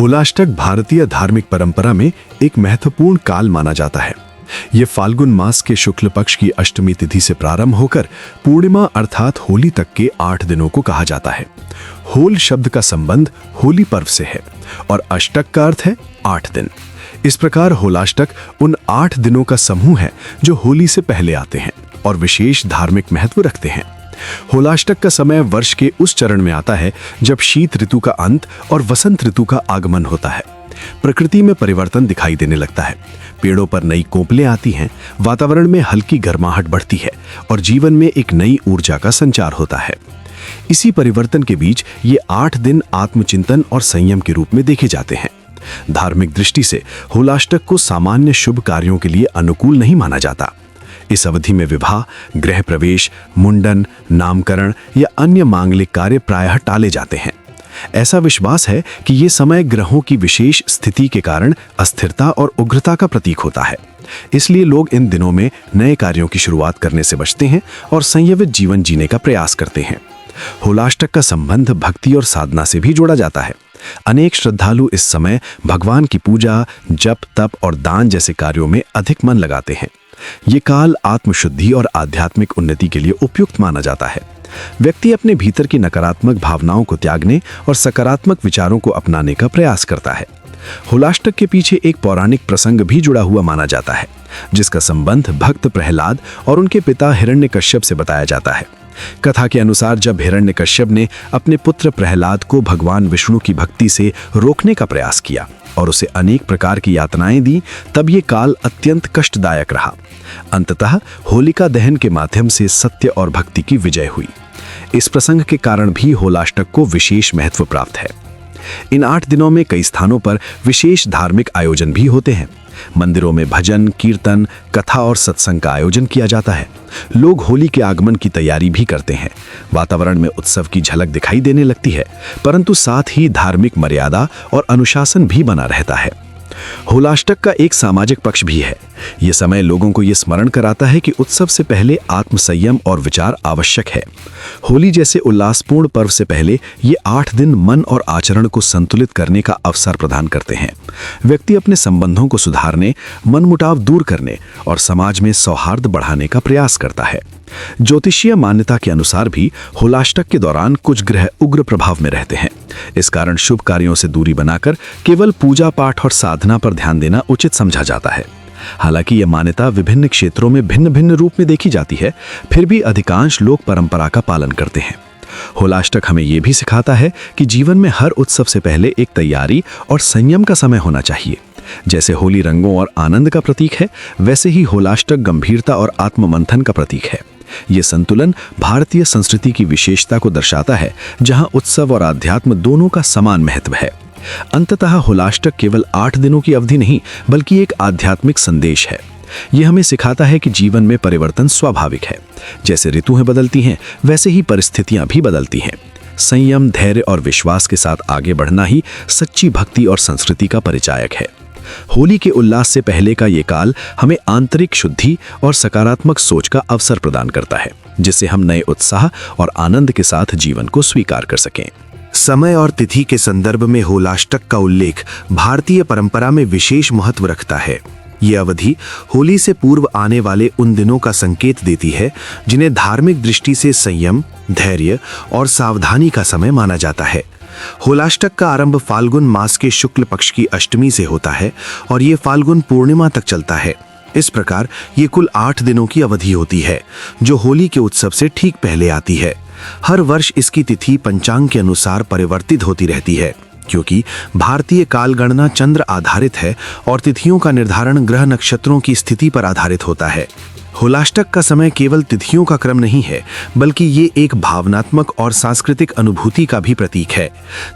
होलाष्टक भारतीय धार्मिक परंपरा में एक महत्वपूर्ण काल माना जाता है। ये फाल्गुन मास के शुक्ल पक्ष की अष्टमी तिथि से प्रारंभ होकर पूर्णिमा अर्थात होली तक के 8 दिनों को कहा जाता है। होल शब्द का संबंध होली पर्व से है और अष्टक का अर्थ है 8 दिन। इस प्रकार होलाष्टक उन 8 दिनों का समूह है जो होली से पहले आते हैं और विशेष धार्मिक महत्व रखते हैं। होलाष्टक का समय वर्ष के उस चरण में आता है जब शीत ऋतु का अंत और वसंत ऋतु का आगमन होता है। प्रकृति में परिवर्तन दिखाई देने लगता है, पेड़ों पर नई कोंपलें आती हैं, वातावरण में हल्की गर्माहट बढ़ती है और जीवन में एक नई ऊर्जा का संचार होता है। इसी परिवर्तन के बीच ये 8 दिन आत्मचिंतन और संयम के रूप में देखे जाते हैं। धार्मिक दृष्टि से होलाष्टक को सामान्य शुभ कार्यों के लिए अनुकूल नहीं माना जाता। इस अवधि में विवाह, गृह प्रवेश, मुंडन, नामकरण या अन्य मांगलिक कार्य प्रायः टाले जाते हैं। ऐसा विश्वास है कि ये समय ग्रहों की विशेष स्थिति के कारण अस्थिरता और उग्रता का प्रतीक होता है। इसलिए लोग इन दिनों में नए कार्यों की शुरुआत करने से बचते हैं और संयमित जीवन जीने का प्रयास करते हैं। होलाष्टक का संबंध भक्ति और साधना से भी जोड़ा जाता है। अनेक श्रद्धालु इस समय भगवान की पूजा, जप, तप और दान जैसे कार्यों में अधिक मन लगाते हैं। ये काल आत्मशुद्धि और आध्यात्मिक उन्नति के लिए उपयुक्त माना जाता है। व्यक्ति अपने भीतर की नकारात्मक भावनाओं को त्यागने और सकारात्मक विचारों को अपनाने का प्रयास करता है। होलाष्टक के पीछे एक पौराणिक प्रसंग भी जुड़ा हुआ माना जाता है, जिसका संबंध भक्त प्रहलाद और उनके पिता हिरण्यकश्यप से बताया जाता है। कथा के अनुसार जब हिरण्यकश्यप ने अपने पुत्र प्रहलाद को भगवान विष्णु की भक्ति से रोकने का प्रयास किया और उसे अनेक प्रकार की यातनाएं दी, तब ये काल अत्यंत कष्टदायक रहा। अंततः होलिका दहन के माध्यम से सत्य और भक्ति की विजय हुई। इस प्रसंग के कारण भी होलाष्टक को विशेष महत्व प्राप्त है। इन 8 दिनों में कई स्थानों पर विशेष धार्मिक आयोजन भी होते हैं। मंदिरों में भजन, कीर्तन, कथा और सत्संग का आयोजन किया जाता है। लोग होली के आगमन की तैयारी भी करते हैं। वातावरण में उत्सव की झलक दिखाई देने लगती है, परंतु साथ ही धार्मिक मर्यादा और अनुशासन भी बना रहता है। होलाष्टक का एक सामाजिक पक्ष भी है। ये समय लोगों को ये स्मरण कराता है कि उत्सव से पहले आत्मसंयम और विचार आवश्यक है। होली जैसे उल्लासपूर्ण पर्व से पहले ये 8 दिन मन और आचरण को संतुलित करने का अवसर प्रदान करते हैं। व्यक्ति अपने संबंधों को सुधारने, मनमुटाव दूर करने और समाज में सौहार्द बढ़ाने का प्रयास करता है। ज्योतिषीय मान्यता के अनुसार भी होलाष्टक के दौरान कुछ ग्रह उग्र प्रभाव में रहते हैं। इस कारण शुभ कार्यों से दूरी बनाकर केवल पूजा पाठ और साधना पर ध्यान देना उचित समझा जाता है। हालांकि यह मान्यता विभिन्न क्षेत्रों में भिन्न भिन्न रूप में देखी जाती है, फिर भी अधिकांश लोग परंपरा का पालन करते हैं। होलाष्टक हमें यह भी सिखाता है कि जीवन में हर उत्सव से पहले एक तैयारी और संयम का समय होना चाहिए। जैसे होली रंगों और आनंद का प्रतीक है, वैसे ही होलाष्टक गंभीरता और आत्ममंथन का प्रतीक है। ये संतुलन भारतीय संस्कृति की विशेषता को दर्शाता है, जहां उत्सव और आध्यात्म दोनों का समान महत्व है। अंततः होलाष्टक केवल 8 दिनों की अवधि नहीं, बल्कि एक आध्यात्मिक संदेश है। यह हमें सिखाता है कि जीवन में परिवर्तन स्वाभाविक है। जैसे ऋतुएं बदलती हैं, वैसे ही परिस्थितियां भी बदलती हैं। संयम, धैर्य और विश्वास के साथ आगे बढ़ना ही सच्ची भक्ति और संस्कृति का परिचायक है। होली के उल्लास से पहले का ये काल हमें आंतरिक शुद्धि और सकारात्मक सोच का अवसर प्रदान करता है, जिससे हम नए उत्साह और आनंद के साथ जीवन को स्वीकार कर सकें। समय और तिथि के संदर्भ में होलाष्टक का उल्लेख भारतीय परंपरा में विशेष महत्व रखता है। ये अवधि होली से पूर्व आने वाले उन दिनों का संकेत देती है जिन्हें धार्मिक दृष्टि से संयम, धैर्य और सावधानी का समय माना जाता है। होलाष्टक का आरंभ फाल्गुन मास के शुक्ल पक्ष की अष्टमी से होता है और ये फाल्गुन पूर्णिमा तक चलता है। इस प्रकार ये कुल 8 दिनों की अवधि होती है, जो होली के उत्सव से ठीक पहले आती है। हर वर्ष इसकी तिथि पंचांग के अनुसार परिवर्तित होती रहती है, क्योंकि भारतीय कालगणना चंद्र आधारित है और तिथियों का निर्धारण ग्रह नक्षत्रों की स्थिति पर आधारित होता है। होलाष्टक का समय केवल तिथियों का क्रम नहीं है, बल्कि ये एक भावनात्मक और सांस्कृतिक अनुभूति का भी प्रतीक है।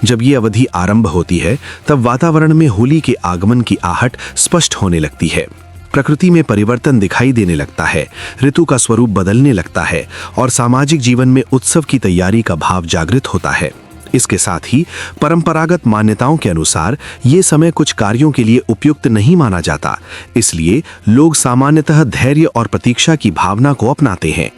जब ये अवधि आरंभ होती है, तब वातावरण में होली के आगमन की आहट स्पष्ट होने लगती है। प्रकृति में परिवर्तन दिखाई देने लगता है, ऋतु का स्वरूप बदलने लगता है और सामाजिक जीवन में उत्सव की तैयारी का भाव जागृत होता है। इसके साथ ही परंपरागत मान्यताओं के अनुसार ये समय कुछ कार्यों के लिए उपयुक्त नहीं माना जाता, इसलिए लोग सामान्यतः धैर्य और प्रतीक्षा की भावना को अपनाते हैं।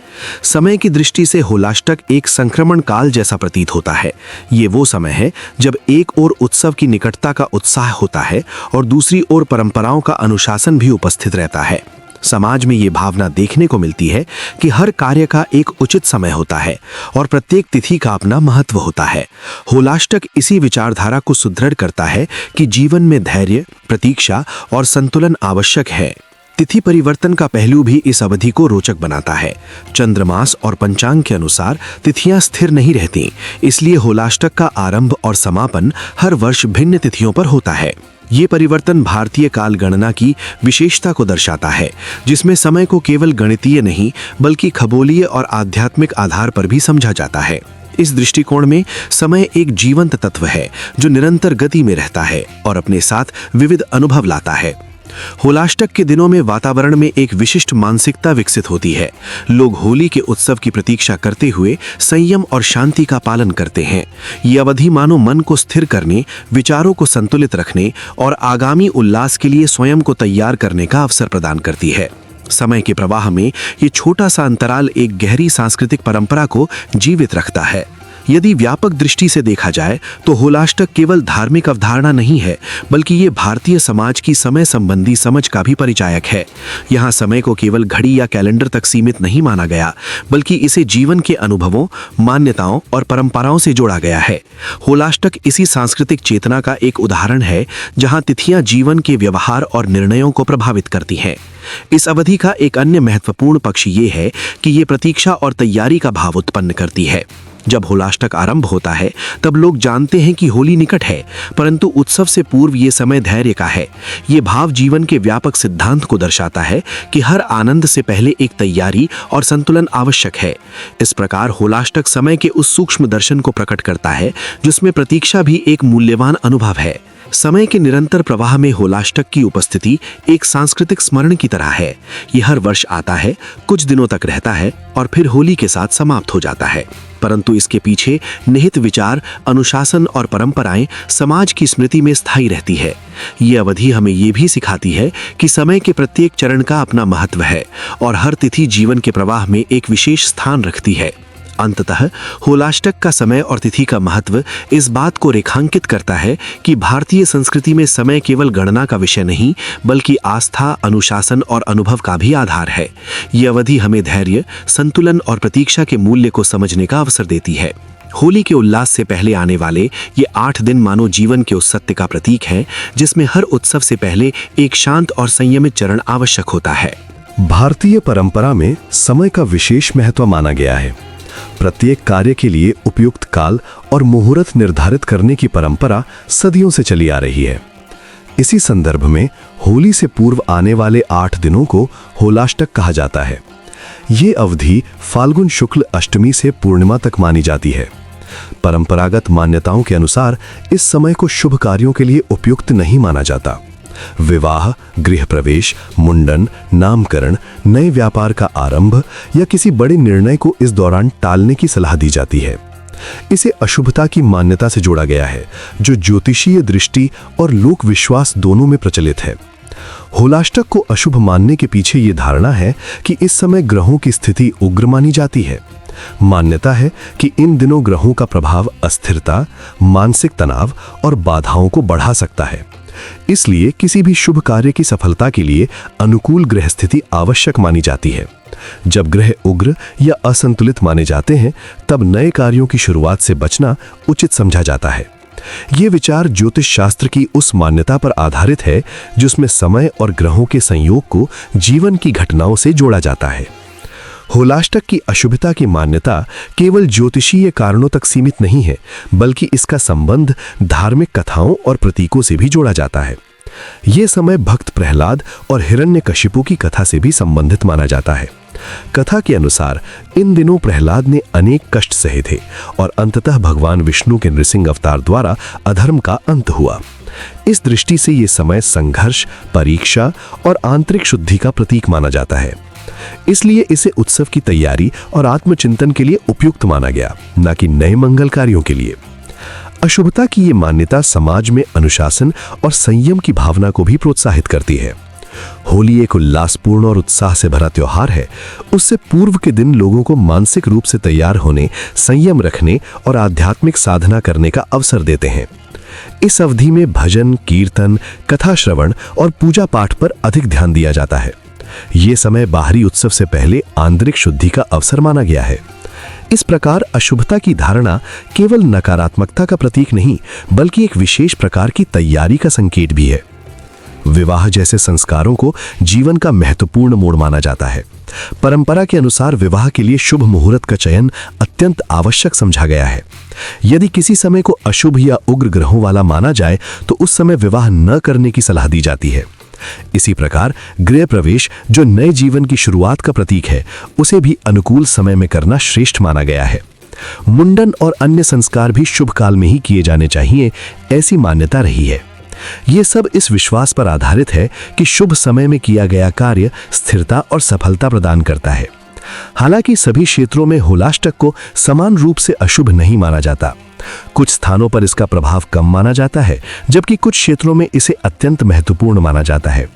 समय की दृष्टि से होलाष्टक एक संक्रमण काल जैसा प्रतीत होता है। ये वो समय है जब एक ओर उत्सव की निकटता का उत्साह होता है और दूसरी ओर परंपराओं का अनुशासन भी उपस्थित रहता है। समाज में ये भावना देखने को मिलती है कि हर कार्य का एक उचित समय होता है और प्रत्येक तिथि का अपना महत्व होता है। होलाष्टक इसी विचारधारा को सुदृढ़ करता है कि जीवन में धैर्य, प्रतीक्षा और संतुलन आवश्यक है। तिथि परिवर्तन का पहलू भी इस अवधि को रोचक बनाता है। चंद्रमास और पंचांग के अनुसार तिथियां स्थिर नहीं रहती, इसलिए होलाष्टक का आरंभ और समापन हर वर्ष भिन्न तिथियों पर होता है। ये परिवर्तन भारतीय काल गणना की विशेषता को दर्शाता है, जिसमें समय को केवल गणितीय नहीं बल्कि खगोलीय और आध्यात्मिक आधार पर भी समझा जाता है। इस दृष्टिकोण में समय एक जीवंत तत्व है जो निरंतर गति में रहता है और अपने साथ विविध अनुभव लाता है। होलाष्टक के दिनों में वातावरण में एक विशिष्ट मानसिकता विकसित होती है। लोग होली के उत्सव की प्रतीक्षा करते हुए संयम और शांति का पालन करते हैं। ये अवधि मानो मन को स्थिर करने, विचारों को संतुलित रखने और आगामी उल्लास के लिए स्वयं को तैयार करने का अवसर प्रदान करती है। समय के प्रवाह में ये छोटा सा अंतराल एक गहरी सांस्कृतिक परंपरा को जीवित रखता है। यदि व्यापक दृष्टि से देखा जाए तो होलाष्टक केवल धार्मिक अवधारणा नहीं है, बल्कि ये भारतीय समाज की समय संबंधी समझ का भी परिचायक है। यहाँ समय को केवल घड़ी या कैलेंडर तक सीमित नहीं माना गया, बल्कि इसे जीवन के अनुभवों, मान्यताओं और परंपराओं से जोड़ा गया है। होलाष्टक इसी सांस्कृतिक चेतना का एक उदाहरण है, जहाँ तिथियां जीवन के व्यवहार और निर्णयों को प्रभावित करती हैं। इस अवधि का एक अन्य महत्वपूर्ण पक्ष ये है कि ये प्रतीक्षा और तैयारी का भाव उत्पन्न करती है। जब होलाष्टक आरंभ होता है तब लोग जानते हैं कि होली निकट है, परंतु उत्सव से पूर्व ये समय धैर्य का है। ये भाव जीवन के व्यापक सिद्धांत को दर्शाता है कि हर आनंद से पहले एक तैयारी और संतुलन आवश्यक है। इस प्रकार होलाष्टक समय के उस सूक्ष्म दर्शन को प्रकट करता है जिसमें प्रतीक्षा भी एक मूल्यवान अनुभव है। समय के निरंतर प्रवाह में होलाष्टक की उपस्थिति एक सांस्कृतिक स्मरण की तरह है। ये हर वर्ष आता है, कुछ दिनों तक रहता है और फिर होली के साथ समाप्त हो जाता है, परंतु इसके पीछे निहित विचार, अनुशासन और परंपराएं समाज की स्मृति में स्थायी रहती है। ये अवधि हमें ये भी सिखाती है कि समय के प्रत्येक चरण का अपना महत्व है और हर तिथि जीवन के प्रवाह में एक विशेष स्थान रखती है। अंततः होलाष्टक का समय और तिथि का महत्व इस बात को रेखांकित करता है कि भारतीय संस्कृति में समय केवल गणना का विषय नहीं, बल्कि आस्था, अनुशासन और अनुभव का भी आधार है। ये अवधि हमें धैर्य, संतुलन और प्रतीक्षा के मूल्य को समझने का अवसर देती है। होली के उल्लास से पहले आने वाले ये 8 दिन मानो जीवन के उस सत्य का प्रतीक है जिसमें हर उत्सव से पहले एक शांत और संयमित चरण आवश्यक होता है। भारतीय परंपरा में समय का विशेष महत्व माना गया है। प्रत्येक कार्य के लिए उपयुक्त काल और मुहूर्त निर्धारित करने की परंपरा सदियों से चली आ रही है। इसी संदर्भ में होली से पूर्व आने वाले 8 दिनों को होलाष्टक कहा जाता है। ये अवधि फाल्गुन शुक्ल अष्टमी से पूर्णिमा तक मानी जाती है। परंपरागत मान्यताओं के अनुसार इस समय को शुभ कार्यों के लिए उपयुक्त नहीं माना जाता। विवाह, गृह प्रवेश, मुंडन, नामकरण, नए व्यापार का आरंभ या किसी बड़े निर्णय को इस दौरान टालने की सलाह दी जाती है। इसे अशुभता की मान्यता से जोड़ा गया है, जो ज्योतिषीय दृष्टि और लोक विश्वास दोनों में प्रचलित है। होलाष्टक को अशुभ मानने के पीछे ये धारणा है कि इस समय ग्रहों की स्थिति उग्र मानी जाती है। मान्यता है कि इन दिनों ग्रहों का प्रभाव अस्थिरता, मानसिक तनाव और बाधाओं को बढ़ा सकता है। इसलिए किसी भी शुभ कार्य की सफलता के लिए अनुकूल ग्रह स्थिति आवश्यक मानी जाती है। जब ग्रह उग्र या असंतुलित माने जाते हैं, तब नए कार्यों की शुरुआत से बचना उचित समझा जाता है। ये विचार ज्योतिष शास्त्र की उस मान्यता पर आधारित है जिसमें समय और ग्रहों के संयोग को जीवन की घटनाओं से जोड़ा जाता है। होलाष्टक की अशुभता की मान्यता केवल ज्योतिषीय कारणों तक सीमित नहीं है, बल्कि इसका संबंध धार्मिक कथाओं और प्रतीकों से भी जोड़ा जाता है। ये समय भक्त प्रहलाद और हिरण्यकशिपु की कथा से भी संबंधित माना जाता है। कथा के अनुसार इन दिनों प्रहलाद ने अनेक कष्ट सहे थे और अंततः भगवान विष्णु के नृसिंह अवतार द्वारा अधर्म का अंत हुआ। इस दृष्टि से ये समय संघर्ष, परीक्षा और आंतरिक शुद्धि का प्रतीक माना जाता है। इसलिए इसे उत्सव की तैयारी और आत्मचिंतन के लिए उपयुक्त माना गया, न कि नए मंगल कार्यों के लिए। अशुभता की ये मान्यता समाज में अनुशासन और संयम की भावना को भी प्रोत्साहित करती है। होली एक उल्लासपूर्ण और उत्साह से भरा त्योहार है। उससे पूर्व के दिन लोगों को मानसिक रूप से तैयार होने, संयम रखने और आध्यात्मिक साधना करने का अवसर देते हैं। इस अवधि में भजन, कीर्तन, कथा श्रवण और पूजा पाठ पर अधिक ध्यान दिया जाता है। ये समय बाहरी उत्सव से पहले आंतरिक शुद्धि का अवसर माना गया है। इस प्रकार अशुभता की धारणा केवल नकारात्मकता का प्रतीक नहीं, बल्कि एक विशेष प्रकार की तैयारी का संकेत भी है। विवाह जैसे संस्कारों को जीवन का महत्वपूर्ण मोड़ माना जाता है। परंपरा के अनुसार विवाह के लिए शुभ मुहूर्त का चयन अत्यंत आवश्यक समझा गया है। यदि किसी समय को अशुभ या उग्र ग्रहों वाला माना जाए तो उस समय विवाह न करने की सलाह दी जाती है। इसी प्रकार गृह प्रवेश, जो नए जीवन की शुरुआत का प्रतीक है, उसे भी अनुकूल समय में करना श्रेष्ठ माना गया है। मुंडन और अन्य संस्कार भी शुभ काल में ही किए जाने चाहिए, ऐसी मान्यता रही है। ये सब इस विश्वास पर आधारित है कि शुभ समय में किया गया कार्य स्थिरता और सफलता प्रदान करता है। हालांकि सभी क्षेत्रों में होलाष्टक को समान रूप से अशुभ नहीं माना जाता। कुछ स्थानों पर इसका प्रभाव कम माना जाता है, जबकि कुछ क्षेत्रों में इसे अत्यंत महत्वपूर्ण माना जाता है।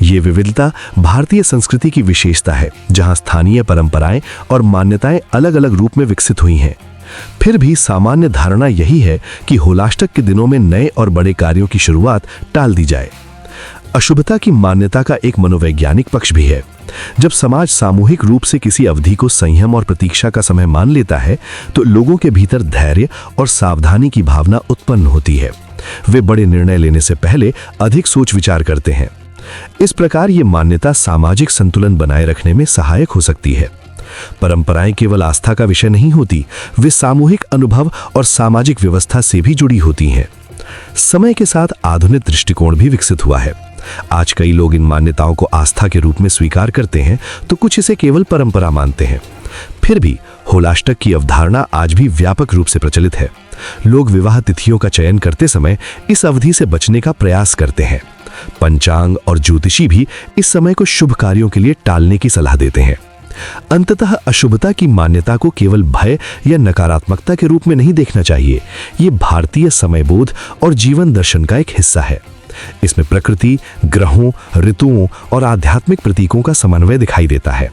ये विविधता भारतीय संस्कृति की विशेषता है, जहां स्थानीय परंपराएं और मान्यताएं अलग-अलग रूप में विकसित हुई हैं। फिर भी सामान्य धारणा यही है कि होलाष्टक के दिनों में नए और बड़े कार्यों की शुरुआत टाल दी जाए। अशुभता की मान्यता का एक मनोवैज्ञानिक पक्ष भी है। जब समाज सामूहिक रूप से किसी अवधि को संयम और प्रतीक्षा का समय मान लेता है, तो लोगों के भीतर धैर्य और सावधानी की भावना उत्पन्न होती है। वे बड़े निर्णय लेने से पहले अधिक सोच विचार करते हैं। इस प्रकार ये मान्यता सामाजिक संतुलन बनाए रखने में सहायक हो सकती है। परंपराएं केवल आस्था का विषय नहीं होती, वे सामूहिक अनुभव और सामाजिक व्यवस्था से भी जुड़ी होती हैं। समय के साथ आधुनिक दृष्टिकोण भी विकसित हुआ है। आज कई लोग इन मान्यताओं को आस्था के रूप में स्वीकार करते हैं, तो कुछ इसे केवल परंपरा मानते हैं। फिर भी होलाष्टक की अवधारणा आज भी व्यापक रूप से प्रचलित है। लोग विवाह तिथियों का चयन करते समय इस अवधि से बचने का प्रयास करते हैं। पंचांग और ज्योतिषी भी इस समय को शुभ कार्यों के लिए टालने की सलाह देते हैं। अंततः अशुभता की मान्यता को केवल भय या नकारात्मकता के रूप में नहीं देखना चाहिए। ये भारतीय समयबोध और जीवन दर्शन का एक हिस्सा है। इसमें प्रकृति, ग्रहों, ऋतुओं और आध्यात्मिक प्रतीकों का समन्वय दिखाई देता है।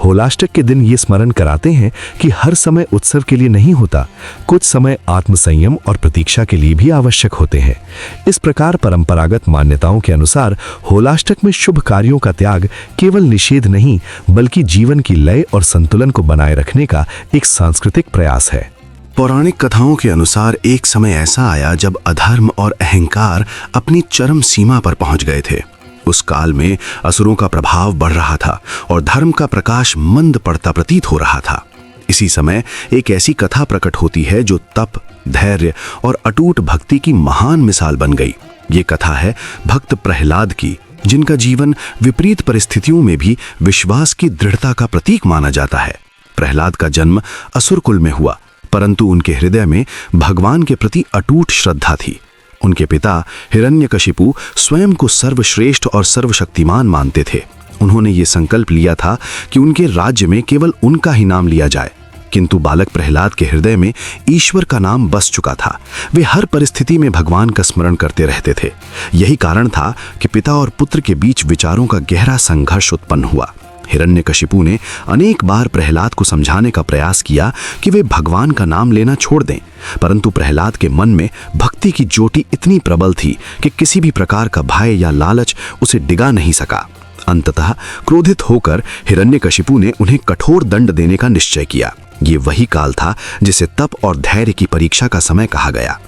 होलाष्टक के दिन ये स्मरण कराते हैं कि हर समय उत्सव के लिए नहीं होता, कुछ समय आत्मसंयम और प्रतीक्षा के लिए भी आवश्यक होते हैं। इस प्रकार परंपरागत मान्यताओं के अनुसार होलाष्टक में शुभ कार्यों का त्याग केवल निषेध नहीं, बल्कि जीवन की लय और संतुलन को बनाए रखने का एक सांस्कृतिक प्रयास है। पौराणिक कथाओं के अनुसार एक समय ऐसा आया जब अधर्म और अहंकार अपनी चरम सीमा पर पहुंच गए थे। उस काल में असुरों का प्रभाव बढ़ रहा था और धर्म का प्रकाश मंद पड़ता प्रतीत हो रहा था। इसी समय एक ऐसी कथा प्रकट होती है जो तप, धैर्य और अटूट भक्ति की महान मिसाल बन गई। ये कथा है भक्त प्रहलाद की, जिनका जीवन विपरीत परिस्थितियों में भी विश्वास की दृढ़ता का प्रतीक माना जाता है। प्रहलाद का जन्म असुर कुल में हुआ, परंतु उनके हृदय में भगवान के प्रति अटूट श्रद्धा थी। उनके पिता हिरण्यकशिपु स्वयं को सर्वश्रेष्ठ और सर्वशक्तिमान मानते थे। उन्होंने ये संकल्प लिया था कि उनके राज्य में केवल उनका ही नाम लिया जाए, किंतु बालक प्रहलाद के हृदय में ईश्वर का नाम बस चुका था। वे हर परिस्थिति में भगवान का स्मरण करते रहते थे। यही कारण था कि पिता और पुत्र के बीच विचारों का गहरा संघर्ष उत्पन्न हुआ। हिरण्यकशिपु ने अनेक बार प्रहलाद को समझाने का प्रयास किया कि वे भगवान का नाम लेना छोड़ दें, परंतु प्रहलाद के मन में भक्ति की ज्योति इतनी प्रबल थी कि किसी भी प्रकार का भय या लालच उसे डिगा नहीं सका। अंततः क्रोधित होकर हिरण्यकशिपु ने उन्हें कठोर दंड देने का निश्चय किया। ये वही काल था जिसे तप और धैर्य की परीक्षा का समय कहा गया।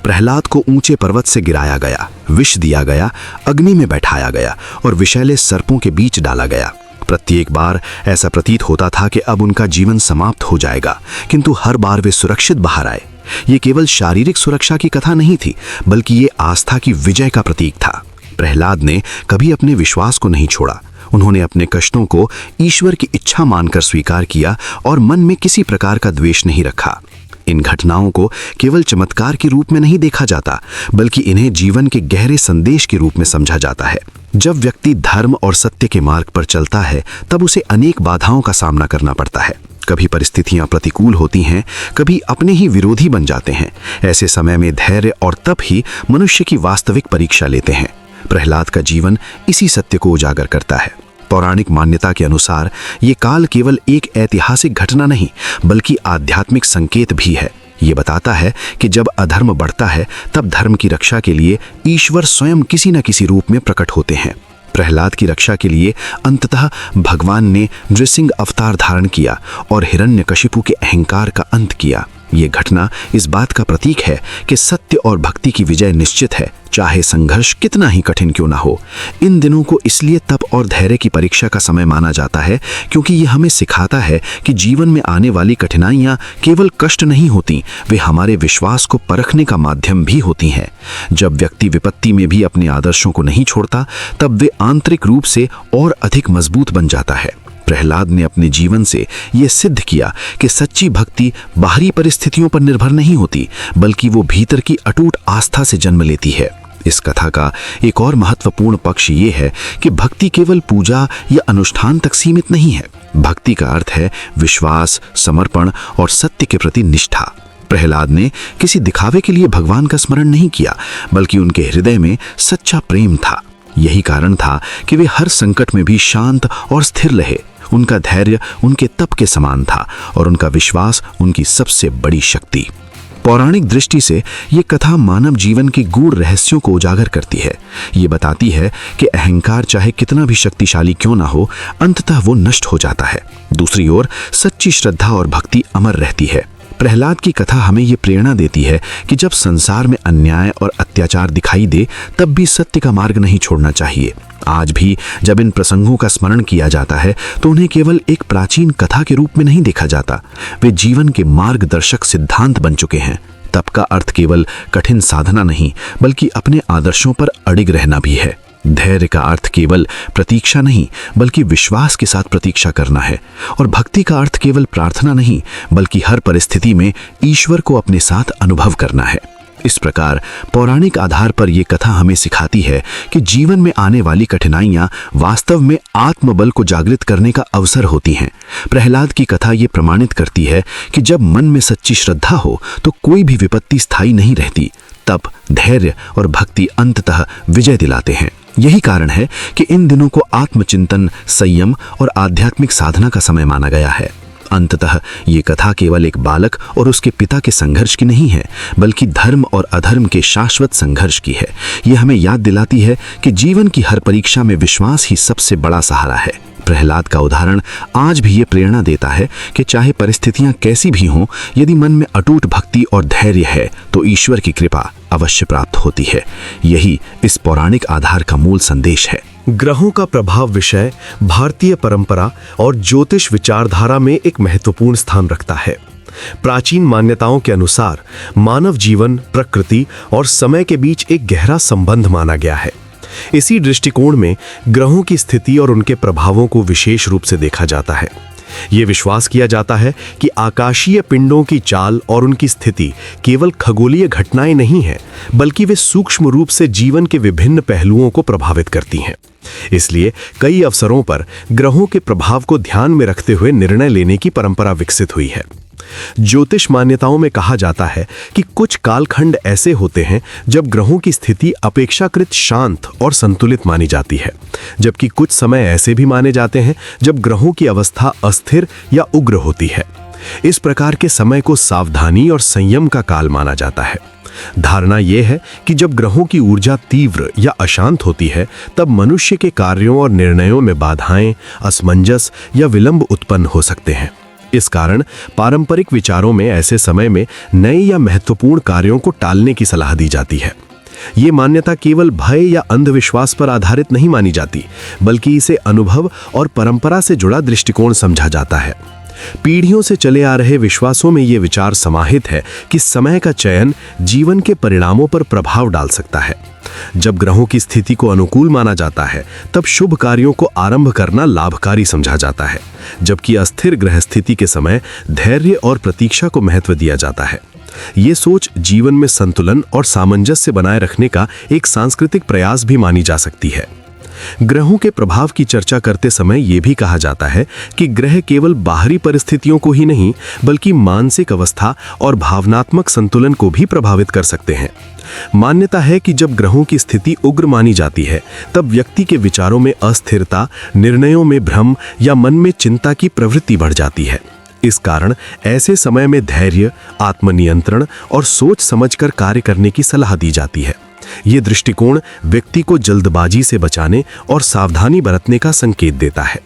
प्रहलाद को ऊंचे पर्वत से गिराया गया, विष दिया गया, अग्नि में बैठाया गया और विषैले सर्पों के बीच डाला गया। प्रत्येक बार ऐसा प्रतीत होता था कि अब उनका जीवन समाप्त हो जाएगा, किंतु हर बार वे सुरक्षित बाहर आए। ये केवल शारीरिक सुरक्षा की कथा नहीं थी, बल्कि ये आस्था की विजय का प्रतीक था। प्रहलाद ने कभी अपने विश्वास को नहीं छोड़ा। उन्होंने अपने कष्टों को ईश्वर की इच्छा मानकर स्वीकार किया और मन में किसी प्रकार का द्वेष नहीं रखा। इन घटनाओं को केवल चमत्कार के रूप में नहीं देखा जाता, बल्कि इन्हें जीवन के गहरे संदेश के रूप में समझा जाता है। जब व्यक्ति धर्म और सत्य के मार्ग पर चलता है, तब उसे अनेक बाधाओं का सामना करना पड़ता है। कभी परिस्थितियां प्रतिकूल होती हैं, कभी अपने ही विरोधी बन जाते हैं। ऐसे समय में धैर्य और तप ही मनुष्य की वास्तविक परीक्षा लेते हैं। प्रहलाद का जीवन इसी सत्य को उजागर करता है। पौराणिक मान्यता के अनुसार ये काल केवल एक ऐतिहासिक घटना नहीं बल्कि आध्यात्मिक संकेत भी है। ये बताता है कि जब अधर्म बढ़ता है तब धर्म की रक्षा के लिए ईश्वर स्वयं किसी न किसी रूप में प्रकट होते हैं। प्रहलाद की रक्षा के लिए अंततः भगवान ने नृसिंह अवतार धारण किया और हिरण्यकशिपु के अहंकार का अंत किया। ये घटना इस बात का प्रतीक है कि सत्य और भक्ति की विजय निश्चित है, चाहे संघर्ष कितना ही कठिन क्यों ना हो। इन दिनों को इसलिए तप और धैर्य की परीक्षा का समय माना जाता है क्योंकि ये हमें सिखाता है कि जीवन में आने वाली कठिनाइयां केवल कष्ट नहीं होती, वे हमारे विश्वास को परखने का माध्यम भी होती हैं। जब व्यक्ति विपत्ति में भी अपने आदर्शों को नहीं छोड़ता, तब वे आंतरिक रूप से और अधिक मजबूत बन जाता है। प्रहलाद ने अपने जीवन से यह सिद्ध किया कि सच्ची भक्ति बाहरी परिस्थितियों पर निर्भर नहीं होती, बल्कि वो भीतर की अटूट आस्था से जन्म लेती है। इस कथा का एक और महत्वपूर्ण पक्ष ये है कि भक्ति केवल पूजा या अनुष्ठान तक सीमित नहीं है। भक्ति का अर्थ है विश्वास, समर्पण और सत्य के प्रति निष्ठा। प्रहलाद ने किसी दिखावे के लिए भगवान का स्मरण नहीं किया, बल्कि उनके हृदय में सच्चा प्रेम था। यही कारण था कि वे हर संकट में भी शांत और स्थिर रहे। उनका धैर्य उनके तप के समान था और उनका विश्वास उनकी सबसे बड़ी शक्ति। पौराणिक दृष्टि से ये कथा मानव जीवन के गूढ़ रहस्यों को उजागर करती है। ये बताती है कि अहंकार चाहे कितना भी शक्तिशाली क्यों ना हो, अंततः वो नष्ट हो जाता है। दूसरी ओर सच्ची श्रद्धा और भक्ति अमर रहती है। प्रहलाद की कथा हमें ये प्रेरणा देती है कि जब संसार में अन्याय और अत्याचार दिखाई दे, तब भी सत्य का मार्ग नहीं छोड़ना चाहिए। आज भी जब इन प्रसंगों का स्मरण किया जाता है तो उन्हें केवल एक प्राचीन कथा के रूप में नहीं देखा जाता, वे जीवन के मार्गदर्शक सिद्धांत बन चुके हैं। तप का अर्थ केवल कठिन साधना नहीं, बल्कि अपने आदर्शों पर अडिग रहना भी है। धैर्य का अर्थ केवल प्रतीक्षा नहीं, बल्कि विश्वास के साथ प्रतीक्षा करना है। और भक्ति का अर्थ केवल प्रार्थना नहीं, बल्कि हर परिस्थिति में ईश्वर को अपने साथ अनुभव करना है। इस प्रकार पौराणिक आधार पर यह कथा हमें सिखाती है कि जीवन में आने वाली कठिनाइयां वास्तव में आत्मबल को जागृत करने का अवसर होती हैं। प्रहलाद की कथा ये प्रमाणित करती है कि जब मन में सच्ची श्रद्धा हो तो कोई भी विपत्ति स्थायी नहीं रहती। तप, धैर्य और भक्ति अंततः विजय दिलाते हैं। यही कारण है कि इन दिनों को आत्मचिंतन, संयम और आध्यात्मिक साधना का समय माना गया है। अंततः ये कथा केवल एक बालक और उसके पिता के संघर्ष की नहीं है, बल्कि धर्म और अधर्म के शाश्वत संघर्ष की है। यह हमें याद दिलाती है कि जीवन की हर परीक्षा में विश्वास ही सबसे बड़ा सहारा है। प्रहलाद का उदाहरण आज भी ये प्रेरणा देता है कि चाहे परिस्थितियां कैसी भी हों, यदि मन में अटूट भक्ति और धैर्य है तो ईश्वर की कृपा अवश्य प्राप्त होती है। यही इस पौराणिक आधार का मूल संदेश है। ग्रहों का प्रभाव विषय भारतीय परंपरा और ज्योतिष विचारधारा में एक महत्वपूर्ण स्थान रखता है। प्राचीन मान्यताओं के अनुसार मानव जीवन, प्रकृति और समय के बीच एक गहरा संबंध माना गया है। इसी दृष्टिकोण में ग्रहों की स्थिति और उनके प्रभावों को विशेष रूप से देखा जाता है। ये विश्वास किया जाता है कि आकाशीय पिंडों की चाल और उनकी स्थिति केवल खगोलीय घटनाएं नहीं हैं, बल्कि वे सूक्ष्म रूप से जीवन के विभिन्न पहलुओं को प्रभावित करती हैं। इसलिए कई अवसरों पर ग्रहों के प्रभाव को ध्यान में रखते हुए निर्णय लेने की परंपरा विकसित हुई है। ज्योतिष मान्यताओं में कहा जाता है कि कुछ कालखंड ऐसे होते हैं जब ग्रहों की स्थिति अपेक्षाकृत शांत और संतुलित मानी जाती है, जबकि कुछ समय ऐसे भी माने जाते हैं जब ग्रहों की अवस्था अस्थिर या उग्र होती है। इस प्रकार के समय को सावधानी और संयम का काल माना जाता है। धारणा यह है कि जब ग्रहों की ऊर्जा तीव्र या अशांत होती है, तब मनुष्य के कार्यों और निर्णयों में बाधाएं, असमंजस या विलंब उत्पन्न हो सकते हैं। इस कारण पारंपरिक विचारों में ऐसे समय में नए या महत्वपूर्ण कार्यों को टालने की सलाह दी जाती है। ये मान्यता केवल भय या अंधविश्वास पर आधारित नहीं मानी जाती, बल्कि इसे अनुभव और परंपरा से जुड़ा दृष्टिकोण समझा जाता है। पीढ़ियों से चले आ रहे विश्वासों में ये विचार समाहित है कि समय का चयन जीवन के परिणामों पर प्रभाव डाल सकता है। जब ग्रहों की स्थिति को अनुकूल माना जाता है, तब शुभ कार्यों को आरंभ करना लाभकारी समझा जाता है, जबकि अस्थिर ग्रह स्थिति के समय धैर्य और प्रतीक्षा को महत्व दिया जाता है। ये सोच जीवन में संतुलन और सामंजस्य बनाए रखने का एक सांस्कृतिक प्रयास भी मानी जा सकती है। ग्रहों के प्रभाव की चर्चा करते समय यह भी कहा जाता है कि ग्रह केवल बाहरी परिस्थितियों को ही नहीं बल्कि मानसिक अवस्था और भावनात्मक संतुलन को भी प्रभावित कर सकते हैं। मान्यता है कि जब ग्रहों की स्थिति उग्र मानी जाती है तब व्यक्ति के विचारों में अस्थिरता, निर्णयों में भ्रम या मन में चिंता की प्रवृत्ति बढ़ जाती है। इस कारण ऐसे समय में धैर्य, आत्मनियंत्रण और सोच समझकर कार्य करने की सलाह दी जाती है। ये दृष्टिकोण व्यक्ति को जल्दबाजी से बचाने और सावधानी बरतने का संकेत देता है।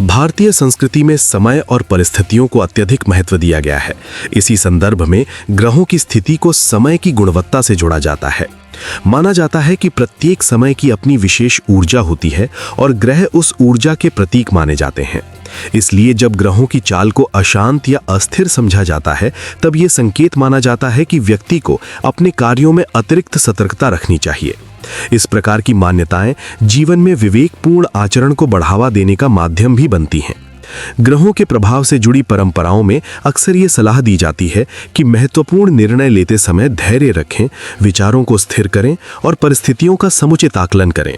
भारतीय संस्कृति में समय और परिस्थितियों को अत्यधिक महत्व दिया गया है। इसी संदर्भ में ग्रहों की स्थिति को समय की गुणवत्ता से जोड़ा जाता है। माना जाता है कि प्रत्येक समय की अपनी विशेष ऊर्जा होती है और ग्रह उस ऊर्जा के प्रतीक माने जाते हैं। इसलिए जब ग्रहों की चाल को अशांत या अस्थिर समझा जाता है तब ये संकेत माना जाता है कि व्यक्ति को अपने कार्यों में अतिरिक्त सतर्कता रखनी चाहिए। इस प्रकार की मान्यताएं जीवन में विवेकपूर्ण आचरण को बढ़ावा देने का माध्यम भी बनती हैं। ग्रहों के प्रभाव से जुड़ी परंपराओं में अक्सर ये सलाह दी जाती है कि महत्वपूर्ण निर्णय लेते समय धैर्य रखें, विचारों को स्थिर करें और परिस्थितियों का समुचित आकलन करें।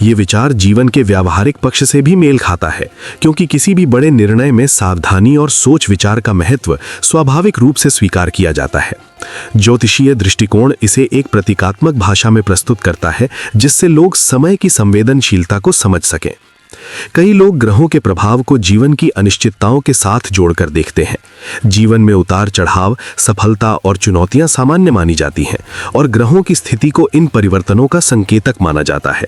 ये विचार जीवन के व्यावहारिक पक्ष से भी मेल खाता है, क्योंकि किसी भी बड़े निर्णय में सावधानी और सोच विचार का महत्व स्वाभाविक रूप से स्वीकार किया जाता है। ज्योतिषीय दृष्टिकोण इसे एक प्रतीकात्मक भाषा में प्रस्तुत करता है जिससे लोग समय की संवेदनशीलता को समझ सकें। कई लोग ग्रहों के प्रभाव को जीवन की अनिश्चितताओं के साथ जोड़कर देखते हैं। जीवन में उतार चढ़ाव, सफलता और चुनौतियां सामान्य मानी जाती हैं और ग्रहों की स्थिति को इन परिवर्तनों का संकेतक माना जाता है।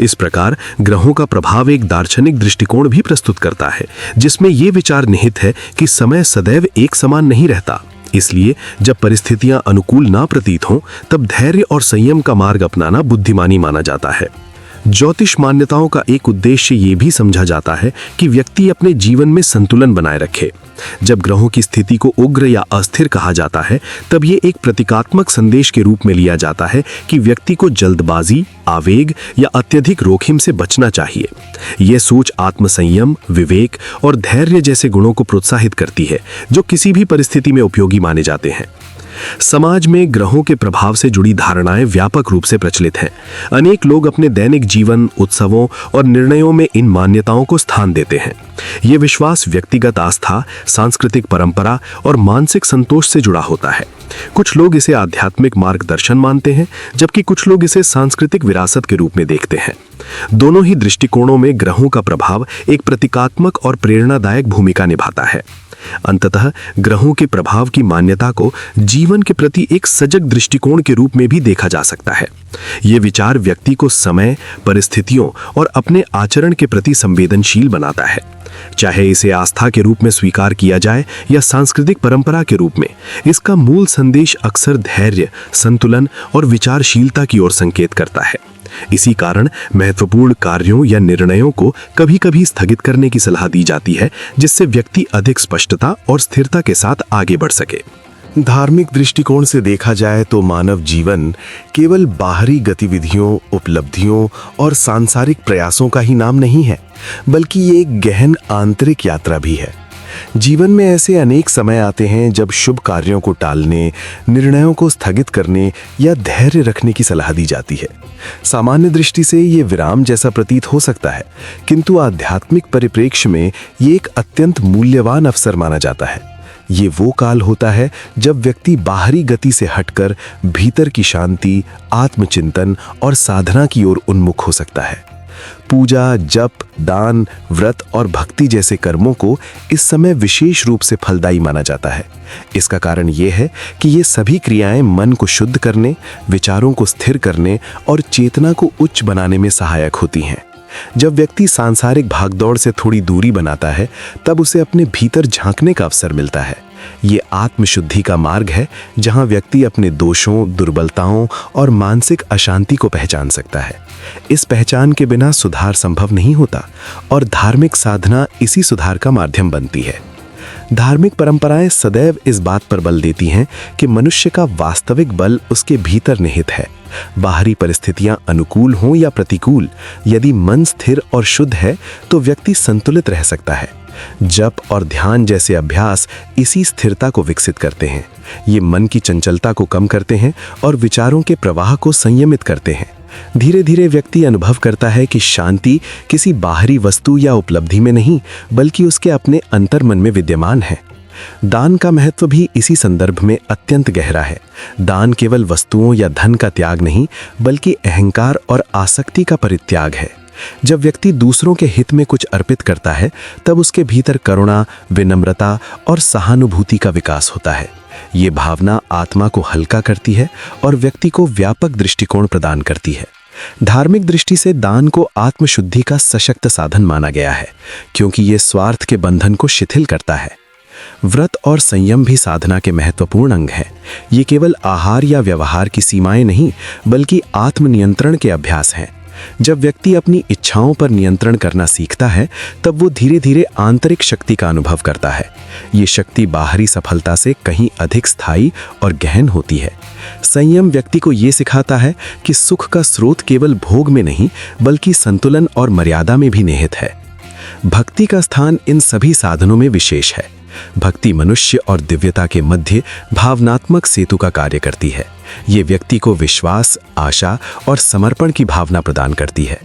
इस प्रकार ग्रहों का प्रभाव एक दार्शनिक दृष्टिकोण भी प्रस्तुत करता है जिसमें यह विचार निहित है कि समय सदैव एक समान नहीं रहता। इसलिए जब परिस्थितियां अनुकूल ना प्रतीत हों तब धैर्य और संयम का मार्ग अपनाना बुद्धिमानी माना जाता है। ज्योतिष मान्यताओं का एक उद्देश्य ये भी समझा जाता है कि व्यक्ति अपने जीवन में संतुलन बनाए रखे। जब ग्रहों की स्थिति को उग्र या अस्थिर कहा जाता है तब ये एक प्रतीकात्मक संदेश के रूप में लिया जाता है कि व्यक्ति को जल्दबाजी, आवेग या अत्यधिक जोखिम से बचना चाहिए। यह सोच आत्मसंयम, विवेक और धैर्य जैसे गुणों को प्रोत्साहित करती है जो किसी भी परिस्थिति में उपयोगी माने जाते हैं। समाज में ग्रहों के प्रभाव से जुड़ी धारणाएं व्यापक रूप से प्रचलित हैं। अनेक लोग अपने दैनिक जीवन, उत्सवों और निर्णयों में इन मान्यताओं को स्थान देते हैं। ये विश्वास व्यक्तिगत आस्था, सांस्कृतिक परंपरा और मानसिक संतोष से जुड़ा होता है। कुछ लोग इसे आध्यात्मिक मार्गदर्शन मानते हैं जबकि कुछ लोग इसे सांस्कृतिक विरासत के रूप में देखते हैं। दोनों ही दृष्टिकोणों में ग्रहों का प्रभाव एक प्रतीकात्मक और प्रेरणादायक भूमिका निभाता है। अंततः ग्रहों के प्रभाव की मान्यता को जीवन के प्रति एक सजग दृष्टिकोण के रूप में भी देखा जा सकता है। ये विचार व्यक्ति को समय, परिस्थितियों और अपने आचरण के प्रति संवेदनशील बनाता है। चाहे इसे आस्था के रूप में स्वीकार किया जाए या सांस्कृतिक परंपरा के रूप में, इसका मूल संदेश अक्सर धैर्य, संतुलन और विचारशीलता की ओर संकेत करता है। इसी कारण महत्वपूर्ण कार्यों या निर्णयों को कभी-कभी स्थगित करने की सलाह दी जाती है जिससे व्यक्ति अधिक स्पष्टता और स्थिरता के साथ आगे बढ़ सके। धार्मिक दृष्टिकोण से देखा जाए तो मानव जीवन केवल बाहरी गतिविधियों, उपलब्धियों और सांसारिक प्रयासों का ही नाम नहीं है, बल्कि ये एक गहन आंतरिक यात्रा भी है। जीवन में ऐसे अनेक समय आते हैं जब शुभ कार्यों को टालने, निर्णयों को स्थगित करने या धैर्य रखने की सलाह दी जाती है। सामान्य दृष्टि से ये विराम जैसा प्रतीत हो सकता है, किंतु आध्यात्मिक परिप्रेक्ष्य में ये एक अत्यंत मूल्यवान अवसर माना जाता है। ये वो काल होता है जब व्यक्ति बाहरी गति से हटकर भीतर की शांति, आत्मचिंतन और साधना की ओर उन्मुख हो सकता है। पूजा, जप, दान, व्रत और भक्ति जैसे कर्मों को इस समय विशेष रूप से फलदायी माना जाता है। इसका कारण यह है कि ये सभी क्रियाएं मन को शुद्ध करने, विचारों को स्थिर करने और चेतना को उच्च बनाने में सहायक होती हैं। जब व्यक्ति सांसारिक भागदौड़ से थोड़ी दूरी बनाता है तब उसे अपने भीतर झांकने का अवसर मिलता है। ये आत्मशुद्धि का मार्ग है जहां व्यक्ति अपने दोषों, दुर्बलताओं और मानसिक अशांति को पहचान सकता है। इस पहचान के बिना सुधार संभव नहीं होता और धार्मिक साधना इसी सुधार का माध्यम बनती है। धार्मिक परंपराएं सदैव इस बात पर बल देती हैं कि मनुष्य का वास्तविक बल उसके भीतर निहित है। बाहरी परिस्थितियां अनुकूल हों या प्रतिकूल, यदि मन स्थिर और शुद्ध है तो व्यक्ति संतुलित रह सकता है। जप और ध्यान जैसे अभ्यास इसी स्थिरता को विकसित करते हैं। ये मन की चंचलता को कम करते हैं और विचारों के प्रवाह को संयमित करते हैं। धीरे धीरे व्यक्ति अनुभव करता है कि शांति किसी बाहरी वस्तु या उपलब्धि में नहीं, बल्कि उसके अपने अंतर्मन में विद्यमान है। दान का महत्व भी इसी संदर्भ में अत्यंत गहरा है। दान केवल वस्तुओं या धन का त्याग नहीं, बल्कि अहंकार और आसक्ति का परित्याग है। जब व्यक्ति दूसरों के हित में कुछ अर्पित करता है, तब उसके भीतर करुणा, विनम्रता और सहानुभूति का विकास होता है। ये भावना आत्मा को हल्का करती है और व्यक्ति को व्यापक दृष्टिकोण प्रदान करती है। धार्मिक दृष्टि से दान को आत्मशुद्धि का सशक्त साधन माना गया है, क्योंकि ये स्वार्थ के बंधन को शिथिल करता है। व्रत और संयम भी साधना के महत्वपूर्ण अंग हैं। ये केवल आहार या व्यवहार की सीमाएं नहीं, बल्कि आत्मनियंत्रण के अभ्यास हैं। जब व्यक्ति अपनी इच्छाओं पर नियंत्रण करना सीखता है, तब वो धीरे धीरे आंतरिक शक्ति का अनुभव करता है। ये शक्ति बाहरी सफलता से कहीं अधिक स्थायी और गहन होती है। संयम व्यक्ति को ये सिखाता है कि सुख का स्रोत केवल भोग में नहीं, बल्कि संतुलन और मर्यादा में भी निहित है। भक्ति का स्थान इन सभी साधनों में विशेष है। भक्ति मनुष्य और दिव्यता के मध्य भावनात्मक सेतु का कार्य करती है। ये व्यक्ति को विश्वास, आशा और समर्पण की भावना प्रदान करती है।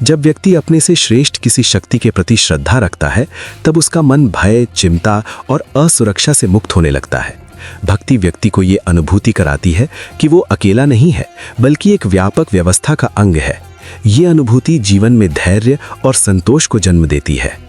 जब व्यक्ति अपने से श्रेष्ठ किसी शक्ति के प्रति श्रद्धा रखता है, तब उसका मन भय, चिंता और असुरक्षा से मुक्त होने लगता है। भक्ति व्यक्ति को ये अनुभूति कराती है कि वो अकेला नहीं है, बल्कि एक व्यापक व्यवस्था का अंग है। ये अनुभूति जीवन में धैर्य और संतोष को जन्म देती है।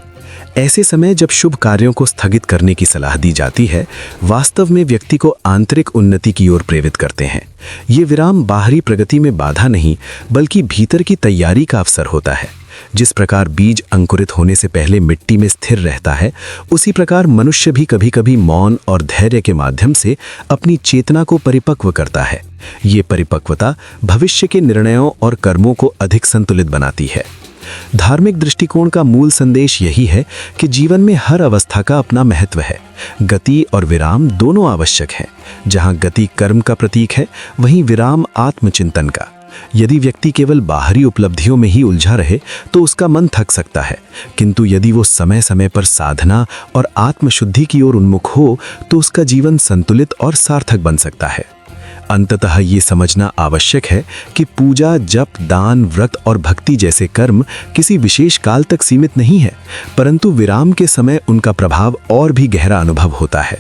ऐसे समय जब शुभ कार्यों को स्थगित करने की सलाह दी जाती है, वास्तव में व्यक्ति को आंतरिक उन्नति की ओर प्रेरित करते हैं। ये विराम बाहरी प्रगति में बाधा नहीं, बल्कि भीतर की तैयारी का अवसर होता है। जिस प्रकार बीज अंकुरित होने से पहले मिट्टी में स्थिर रहता है, उसी प्रकार मनुष्य भी कभी कभी मौन और धैर्य के माध्यम से अपनी चेतना को परिपक्व करता है। ये परिपक्वता भविष्य के निर्णयों और कर्मों को अधिक संतुलित बनाती है। धार्मिक दृष्टिकोण का मूल संदेश यही है कि जीवन में हर अवस्था का अपना महत्व है। गति और विराम दोनों आवश्यक हैं। जहां गति कर्म का प्रतीक है, वहीं विराम आत्मचिंतन का। यदि व्यक्ति केवल बाहरी उपलब्धियों में ही उलझा रहे, तो उसका मन थक सकता है, किंतु यदि वो समय समय पर साधना और आत्मशुद्धि की ओर उन्मुख हो, तो उसका जीवन संतुलित और सार्थक बन सकता है। अंततः ये समझना आवश्यक है कि पूजा, जप, दान, व्रत और भक्ति जैसे कर्म किसी विशेष काल तक सीमित नहीं है, परंतु विराम के समय उनका प्रभाव और भी गहरा अनुभव होता है।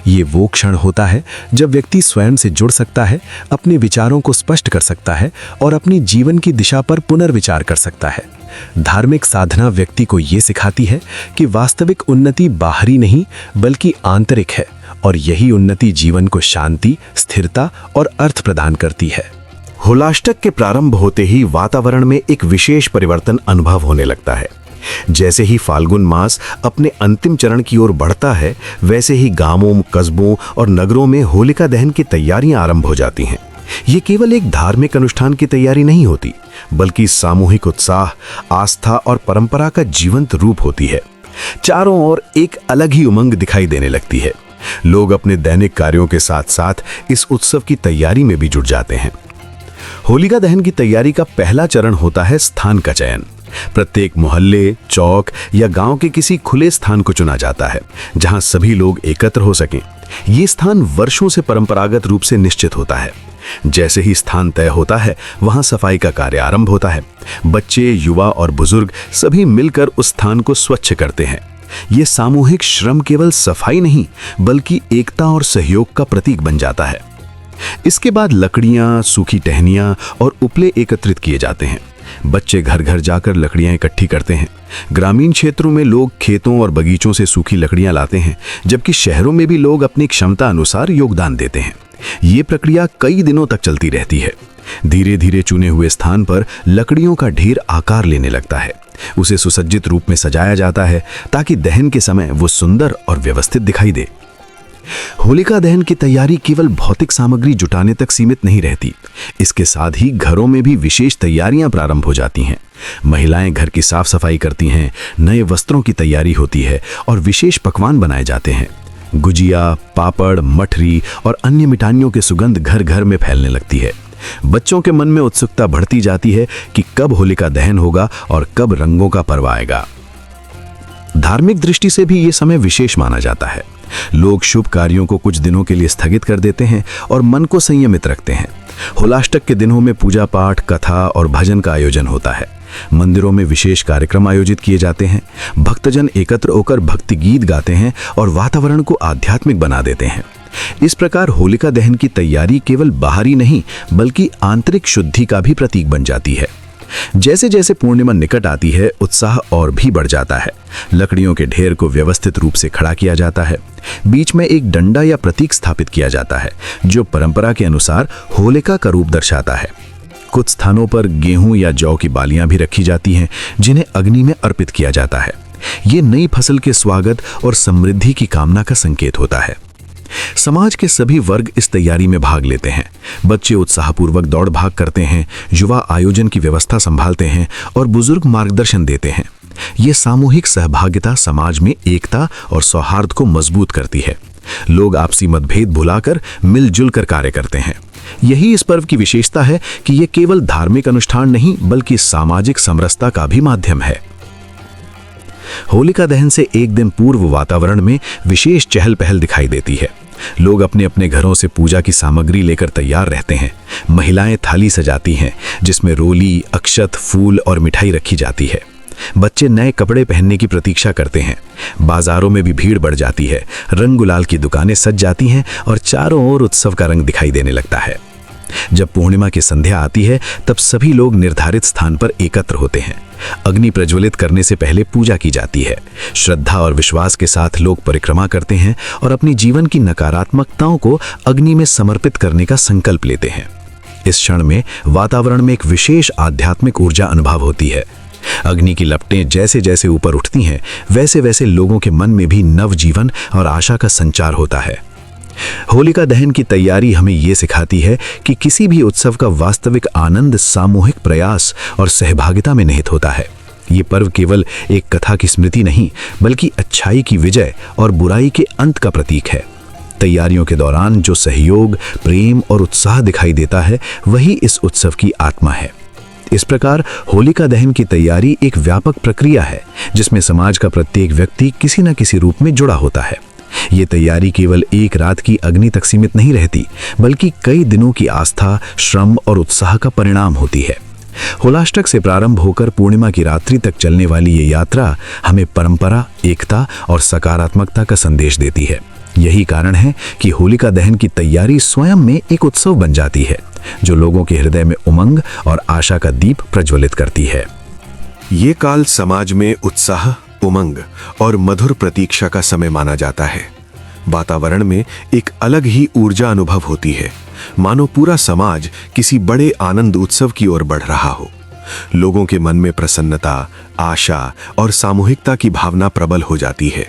ये वो क्षण होता है जब व्यक्ति स्वयं से जुड़ सकता है, अपने विचारों को स्पष्ट कर सकता है और अपनी जीवन की दिशा पर पुनर्विचार कर सकता है। धार्मिक साधना व्यक्ति को ये सिखाती है कि वास्तविक उन्नति बाहरी नहीं, बल्कि आंतरिक है, और यही उन्नति जीवन को शांति, स्थिरता और अर्थ प्रदान करती है। होलाष्टक के प्रारंभ होते ही वातावरण में एक विशेष परिवर्तन अनुभव होने लगता है। जैसे ही फाल्गुन मास अपने अंतिम चरण की ओर बढ़ता है, वैसे ही गांवों, कस्बों और नगरों में होलिका दहन की तैयारियां आरंभ हो जाती हैं। ये केवल एक धार्मिक अनुष्ठान की तैयारी नहीं होती, बल्कि सामूहिक उत्साह, आस्था और परंपरा का जीवंत रूप होती है। चारों ओर एक अलग ही उमंग दिखाई देने लगती है। लोग अपने दैनिक कार्यों के साथ साथ इस उत्सव की तैयारी में भी जुट जाते हैं। होलिका दहन की तैयारी का पहला चरण होता है स्थान का चयन। प्रत्येक मोहल्ले, चौक या गांव के किसी खुले स्थान को चुना जाता है, जहां सभी लोग एकत्र हो सकें। ये स्थान वर्षों से परंपरागत रूप से निश्चित होता है। जैसे ही स्थान तय होता है, वहां सफाई का कार्य आरंभ होता है। बच्चे, युवा और बुजुर्ग सभी मिलकर उस स्थान को स्वच्छ करते हैं। ये सामूहिक श्रम केवल सफाई नहीं, बल्कि एकता और सहयोग का प्रतीक बन जाता है। इसके बाद लकड़ियां, सूखी टहनियां और उपले एकत्रित किए जाते हैं। बच्चे घर घर जाकर लकड़ियां इकट्ठी करते हैं। ग्रामीण क्षेत्रों में लोग खेतों और बगीचों से सूखी लकड़ियां लाते हैं, जबकि शहरों में भी लोग अपनी क्षमता अनुसार योगदान देते हैं। ये प्रक्रिया कई दिनों तक चलती रहती है। धीरे धीरे चुने हुए स्थान पर लकड़ियों का ढेर आकार लेने लगता है। उसे सुसज्जित रूप में सजाया जाता है, ताकि दहन के समय वो सुंदर और व्यवस्थित दिखाई दे। होलिका दहन की तैयारी केवल भौतिक सामग्री जुटाने तक सीमित नहीं रहती। इसके साथ ही घरों में भी विशेष तैयारियां प्रारंभ हो जाती हैं। महिलाएं घर की साफ सफाई करती हैं, नए वस्त्रों की तैयारी होती है और विशेष पकवान बनाए जाते हैं। गुजिया, पापड़, मठरी और अन्य मिठाइयों की सुगंध घर घर में फैलने लगती है। बच्चों के मन में उत्सुकता बढ़ती जाती है कि कब होलिका दहन होगा और कब रंगों का पर्व आएगा। धार्मिक दृष्टि से भी ये समय विशेष माना जाता है। लोग शुभ कार्यों को कुछ दिनों के लिए स्थगित कर देते हैं और मन को संयमित रखते हैं। होलाष्टक के दिनों में पूजा पाठ, कथा और भजन का आयोजन होता है। मंदिरों में विशेष कार्यक्रम आयोजित किए जाते हैं। भक्तजन एकत्र होकर भक्ति गीत गाते हैं और वातावरण को आध्यात्मिक बना देते हैं। इस प्रकार होलिका दहन की तैयारी केवल बाहरी नहीं बल्कि आंतरिक शुद्धि का भी प्रतीक बन जाती है। जैसे जैसे पूर्णिमा निकट आती है, उत्साह और भी बढ़ जाता है। लकड़ियों के ढेर को व्यवस्थित रूप से खड़ा किया जाता है। बीच में एक डंडा या प्रतीक स्थापित किया जाता है जो परंपरा के अनुसार होलिका का रूप दर्शाता है। कुछ स्थानों पर गेहूं या जौ की बालियां भी रखी जाती हैं जिन्हें अग्नि में अर्पित किया जाता है। ये नई फसल के स्वागत और समृद्धि की कामना का संकेत होता है। समाज के सभी वर्ग इस तैयारी में भाग लेते हैं। बच्चे उत्साहपूर्वक दौड़ भाग करते हैं, युवा आयोजन की व्यवस्था संभालते हैं और बुजुर्ग मार्गदर्शन देते हैं। ये सामूहिक सहभागिता समाज में एकता और सौहार्द को मजबूत करती है। लोग आपसी मतभेद भुलाकर मिलजुल कर कार्य करते हैं। यही इस पर्व की विशेषता है कि ये केवल धार्मिक अनुष्ठान नहीं बल्कि सामाजिक समरसता का भी माध्यम है। होलिका दहन से एक दिन पूर्व वातावरण में विशेष चहल पहल दिखाई देती है। लोग अपने अपने घरों से पूजा की सामग्री लेकर तैयार रहते हैं। महिलाएं थाली सजाती हैं जिसमें रोली, अक्षत, फूल और मिठाई रखी जाती है। बच्चे नए कपड़े पहनने की प्रतीक्षा करते हैं। बाजारों में भी भीड़ बढ़ जाती है। रंग गुलाल की दुकानें सज जाती हैं और चारों ओर उत्सव का रंग दिखाई देने लगता है। जब पूर्णिमा की संध्या आती है तब सभी लोग निर्धारित स्थान पर एकत्र होते हैं। अग्नि प्रज्वलित करने से पहले पूजा की जाती है। श्रद्धा और विश्वास के साथ लोग परिक्रमा करते हैं और अपनी जीवन की नकारात्मकताओं को अग्नि में समर्पित करने का संकल्प लेते हैं। इस क्षण में वातावरण में एक विशेष आध्यात्मिक ऊर्जा अनुभव होती है। अग्नि की लपटें जैसे जैसे ऊपर उठती हैं वैसे वैसे लोगों के मन में भी नव जीवन और आशा का संचार होता है। होलिका दहन की तैयारी हमें ये सिखाती है कि किसी भी उत्सव का वास्तविक आनंद सामूहिक प्रयास और सहभागिता में निहित होता है। ये पर्व केवल एक कथा की स्मृति नहीं बल्कि अच्छाई की विजय और बुराई के अंत का प्रतीक है। तैयारियों के दौरान जो सहयोग, प्रेम और उत्साह दिखाई देता है वही इस उत्सव की आत्मा है। इस प्रकार होलिका दहन की तैयारी एक व्यापक प्रक्रिया है जिसमें समाज का प्रत्येक व्यक्ति किसी न किसी रूप में जुड़ा होता है। ये तैयारी केवल एक रात की अग्नि तक सीमित नहीं रहती बल्कि कई दिनों की आस्था, श्रम और उत्साह का परिणाम होती है। होलाष्टक से प्रारंभ होकर पूर्णिमा की रात्रि तक चलने वाली ये यात्रा हमें परंपरा, एकता और सकारात्मकता का संदेश देती है। यही कारण है कि होलिका दहन की तैयारी स्वयं में एक उत्सव बन जाती है जो लोगों के हृदय में उमंग और आशा का दीप प्रज्वलित करती है। ये काल समाज में उत्साह, उमंग और मधुर प्रतीक्षा का समय माना जाता है। वातावरण में एक अलग ही ऊर्जा अनुभव होती है, मानो पूरा समाज किसी बड़े आनंद उत्सव की ओर बढ़ रहा हो। लोगों के मन में प्रसन्नता, आशा और सामूहिकता की भावना प्रबल हो जाती है।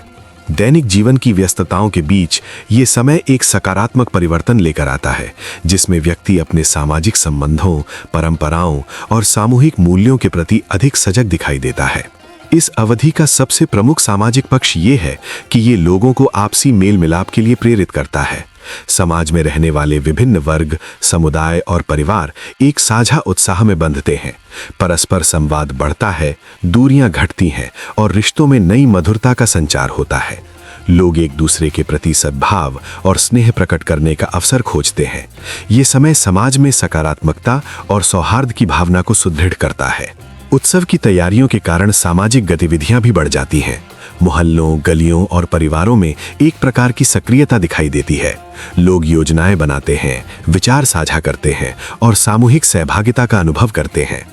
दैनिक जीवन की व्यस्तताओं के बीच ये समय एक सकारात्मक परिवर्तन लेकर आता है जिसमें व्यक्ति अपने सामाजिक संबंधों, परंपराओं और सामूहिक मूल्यों के प्रति अधिक सजग दिखाई देता है। इस अवधि का सबसे प्रमुख सामाजिक पक्ष ये है कि ये लोगों को आपसी मेल मिलाप के लिए प्रेरित करता है। समाज में रहने वाले विभिन्न वर्ग, समुदाय और परिवार एक साझा उत्साह में बंधते हैं। परस्पर संवाद बढ़ता है, दूरियां घटती हैं और रिश्तों में नई मधुरता का संचार होता है। लोग एक दूसरे के प्रति सद्भाव और स्नेह प्रकट करने का अवसर खोजते हैं। ये समय समाज में सकारात्मकता और सौहार्द की भावना को सुदृढ़ करता है। उत्सव की तैयारियों के कारण सामाजिक गतिविधियां भी बढ़ जाती हैं। मोहल्लों, गलियों और परिवारों में एक प्रकार की सक्रियता दिखाई देती है। लोग योजनाएं बनाते हैं, विचार साझा करते हैं और सामूहिक सहभागिता का अनुभव करते हैं।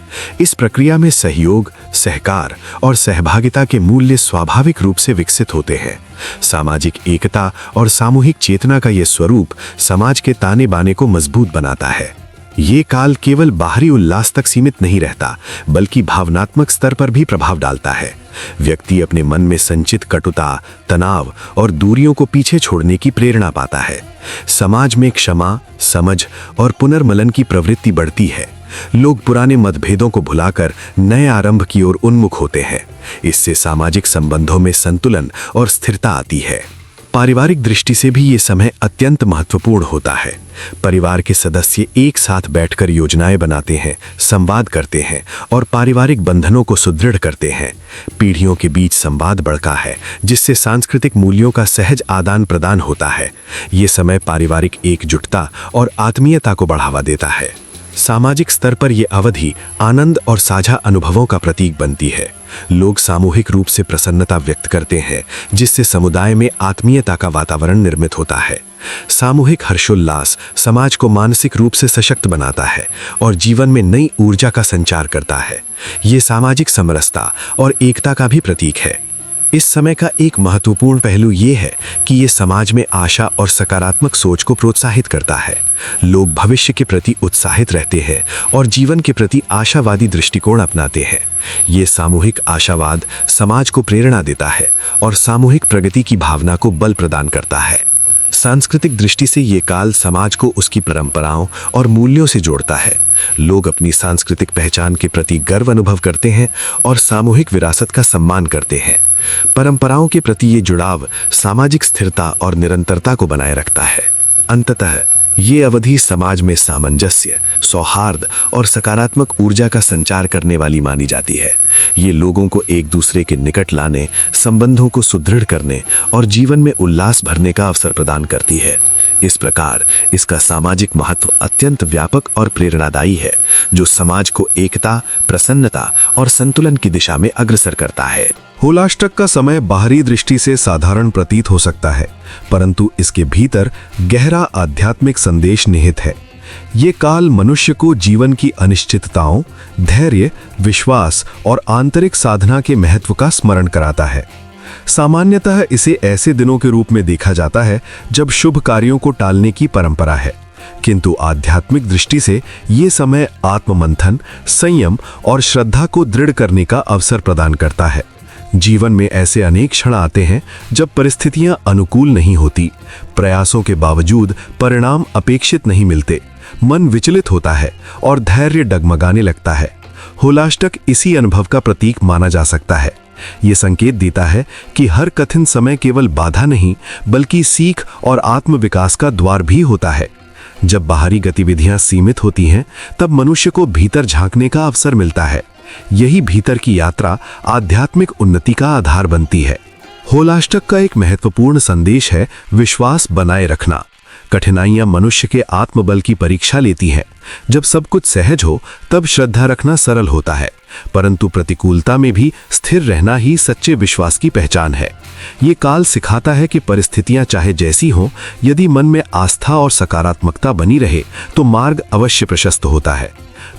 इस प्रक्रिया में सहयोग, सहकार और सहभागिता के मूल्य स्वाभाविक रूप से विकसित होते हैं। सामाजिक एकता और सामूहिक चेतना का ये स्वरूप समाज के ताने बाने को मजबूत बनाता है। ये काल केवल बाहरी उल्लास तक सीमित नहीं रहता बल्कि भावनात्मक स्तर पर भी प्रभाव डालता है। व्यक्ति अपने मन में संचित कटुता, तनाव और दूरियों को पीछे छोड़ने की प्रेरणा पाता है। समाज में क्षमा, समझ और पुनर्मलन की प्रवृत्ति बढ़ती है। लोग पुराने मतभेदों को भुलाकर नए आरंभ की ओर उन्मुख होते हैं। इससे सामाजिक संबंधों में संतुलन और स्थिरता आती है। पारिवारिक दृष्टि से भी ये समय अत्यंत महत्वपूर्ण होता है। परिवार के सदस्य एक साथ बैठकर योजनाएं बनाते हैं, संवाद करते हैं और पारिवारिक बंधनों को सुदृढ़ करते हैं। पीढ़ियों के बीच संवाद बढ़ता है, जिससे सांस्कृतिक मूल्यों का सहज आदान प्रदान होता है। ये समय पारिवारिक एकजुटता और आत्मीयता को बढ़ावा देता है। सामाजिक स्तर पर यह अवधि आनंद और साझा अनुभवों का प्रतीक बनती है। लोग सामूहिक रूप से प्रसन्नता व्यक्त करते हैं, जिससे समुदाय में आत्मीयता का वातावरण निर्मित होता है। सामूहिक हर्षोल्लास समाज को मानसिक रूप से सशक्त बनाता है और जीवन में नई ऊर्जा का संचार करता है। ये सामाजिक समरसता और एकता का भी प्रतीक है। इस समय का एक महत्वपूर्ण पहलू ये है कि ये समाज में आशा और सकारात्मक सोच को प्रोत्साहित करता है। लोग भविष्य के प्रति उत्साहित रहते हैं और जीवन के प्रति आशावादी दृष्टिकोण अपनाते हैं। ये सामूहिक आशावाद समाज को प्रेरणा देता है और सामूहिक प्रगति की भावना को बल प्रदान करता है। सांस्कृतिक दृष्टि से ये काल समाज को उसकी परंपराओं और मूल्यों से जोड़ता है। लोग अपनी सांस्कृतिक पहचान के प्रति गर्व अनुभव करते हैं और सामूहिक विरासत का सम्मान करते हैं। परंपराओं के प्रति ये जुड़ाव सामाजिक स्थिरता और निरंतरता को बनाए रखता है। अंततः ये अवधि समाज में सामंजस्य, सौहार्द और सकारात्मक ऊर्जा का संचार करने वाली मानी जाती है। ये लोगों को एक दूसरे के निकट लाने, संबंधों को सुदृढ़ करने और जीवन में उल्लास भरने का अवसर प्रदान करती है। इस प्रकार इसका सामाजिक महत्व अत्यंत व्यापक और प्रेरणादायी है, जो समाज को एकता, प्रसन्नता और संतुलन की दिशा में अग्रसर करता है। होलाष्टक का समय बाहरी दृष्टि से साधारण प्रतीत हो सकता है, परंतु इसके भीतर गहरा आध्यात्मिक संदेश निहित है। ये काल मनुष्य को जीवन की अनिश्चितताओं, धैर्य, विश्वास और आंतरिक साधना के महत्व का स्मरण कराता है। सामान्यतः इसे ऐसे दिनों के रूप में देखा जाता है जब शुभ कार्यों को टालने की परंपरा है, किंतु आध्यात्मिक दृष्टि से ये समय आत्ममंथन, संयम और श्रद्धा को दृढ़ करने का अवसर प्रदान करता है। जीवन में ऐसे अनेक क्षण आते हैं जब परिस्थितियां अनुकूल नहीं होती, प्रयासों के बावजूद परिणाम अपेक्षित नहीं मिलते, मन विचलित होता है और धैर्य डगमगाने लगता है। होलाष्टक इसी अनुभव का प्रतीक माना जा सकता है। ये संकेत देता है कि हर कठिन समय केवल बाधा नहीं, बल्कि सीख और आत्मविकास का द्वार भी होता है। जब बाहरी गतिविधियां सीमित होती हैं, तब मनुष्य को भीतर झांकने का अवसर मिलता है। यही भीतर की यात्रा आध्यात्मिक उन्नति का आधार बनती है। होलाष्टक का एक महत्वपूर्ण संदेश है विश्वास बनाए रखना। कठिनाइयां मनुष्य के आत्मबल की परीक्षा लेती हैं। जब सब कुछ सहज हो, तब श्रद्धा रखना सरल होता है, परंतु प्रतिकूलता में भी स्थिर रहना ही सच्चे विश्वास की पहचान है। ये काल सिखाता है कि परिस्थितियां चाहे जैसी हों, यदि मन में आस्था और सकारात्मकता बनी रहे तो मार्ग अवश्य प्रशस्त होता है।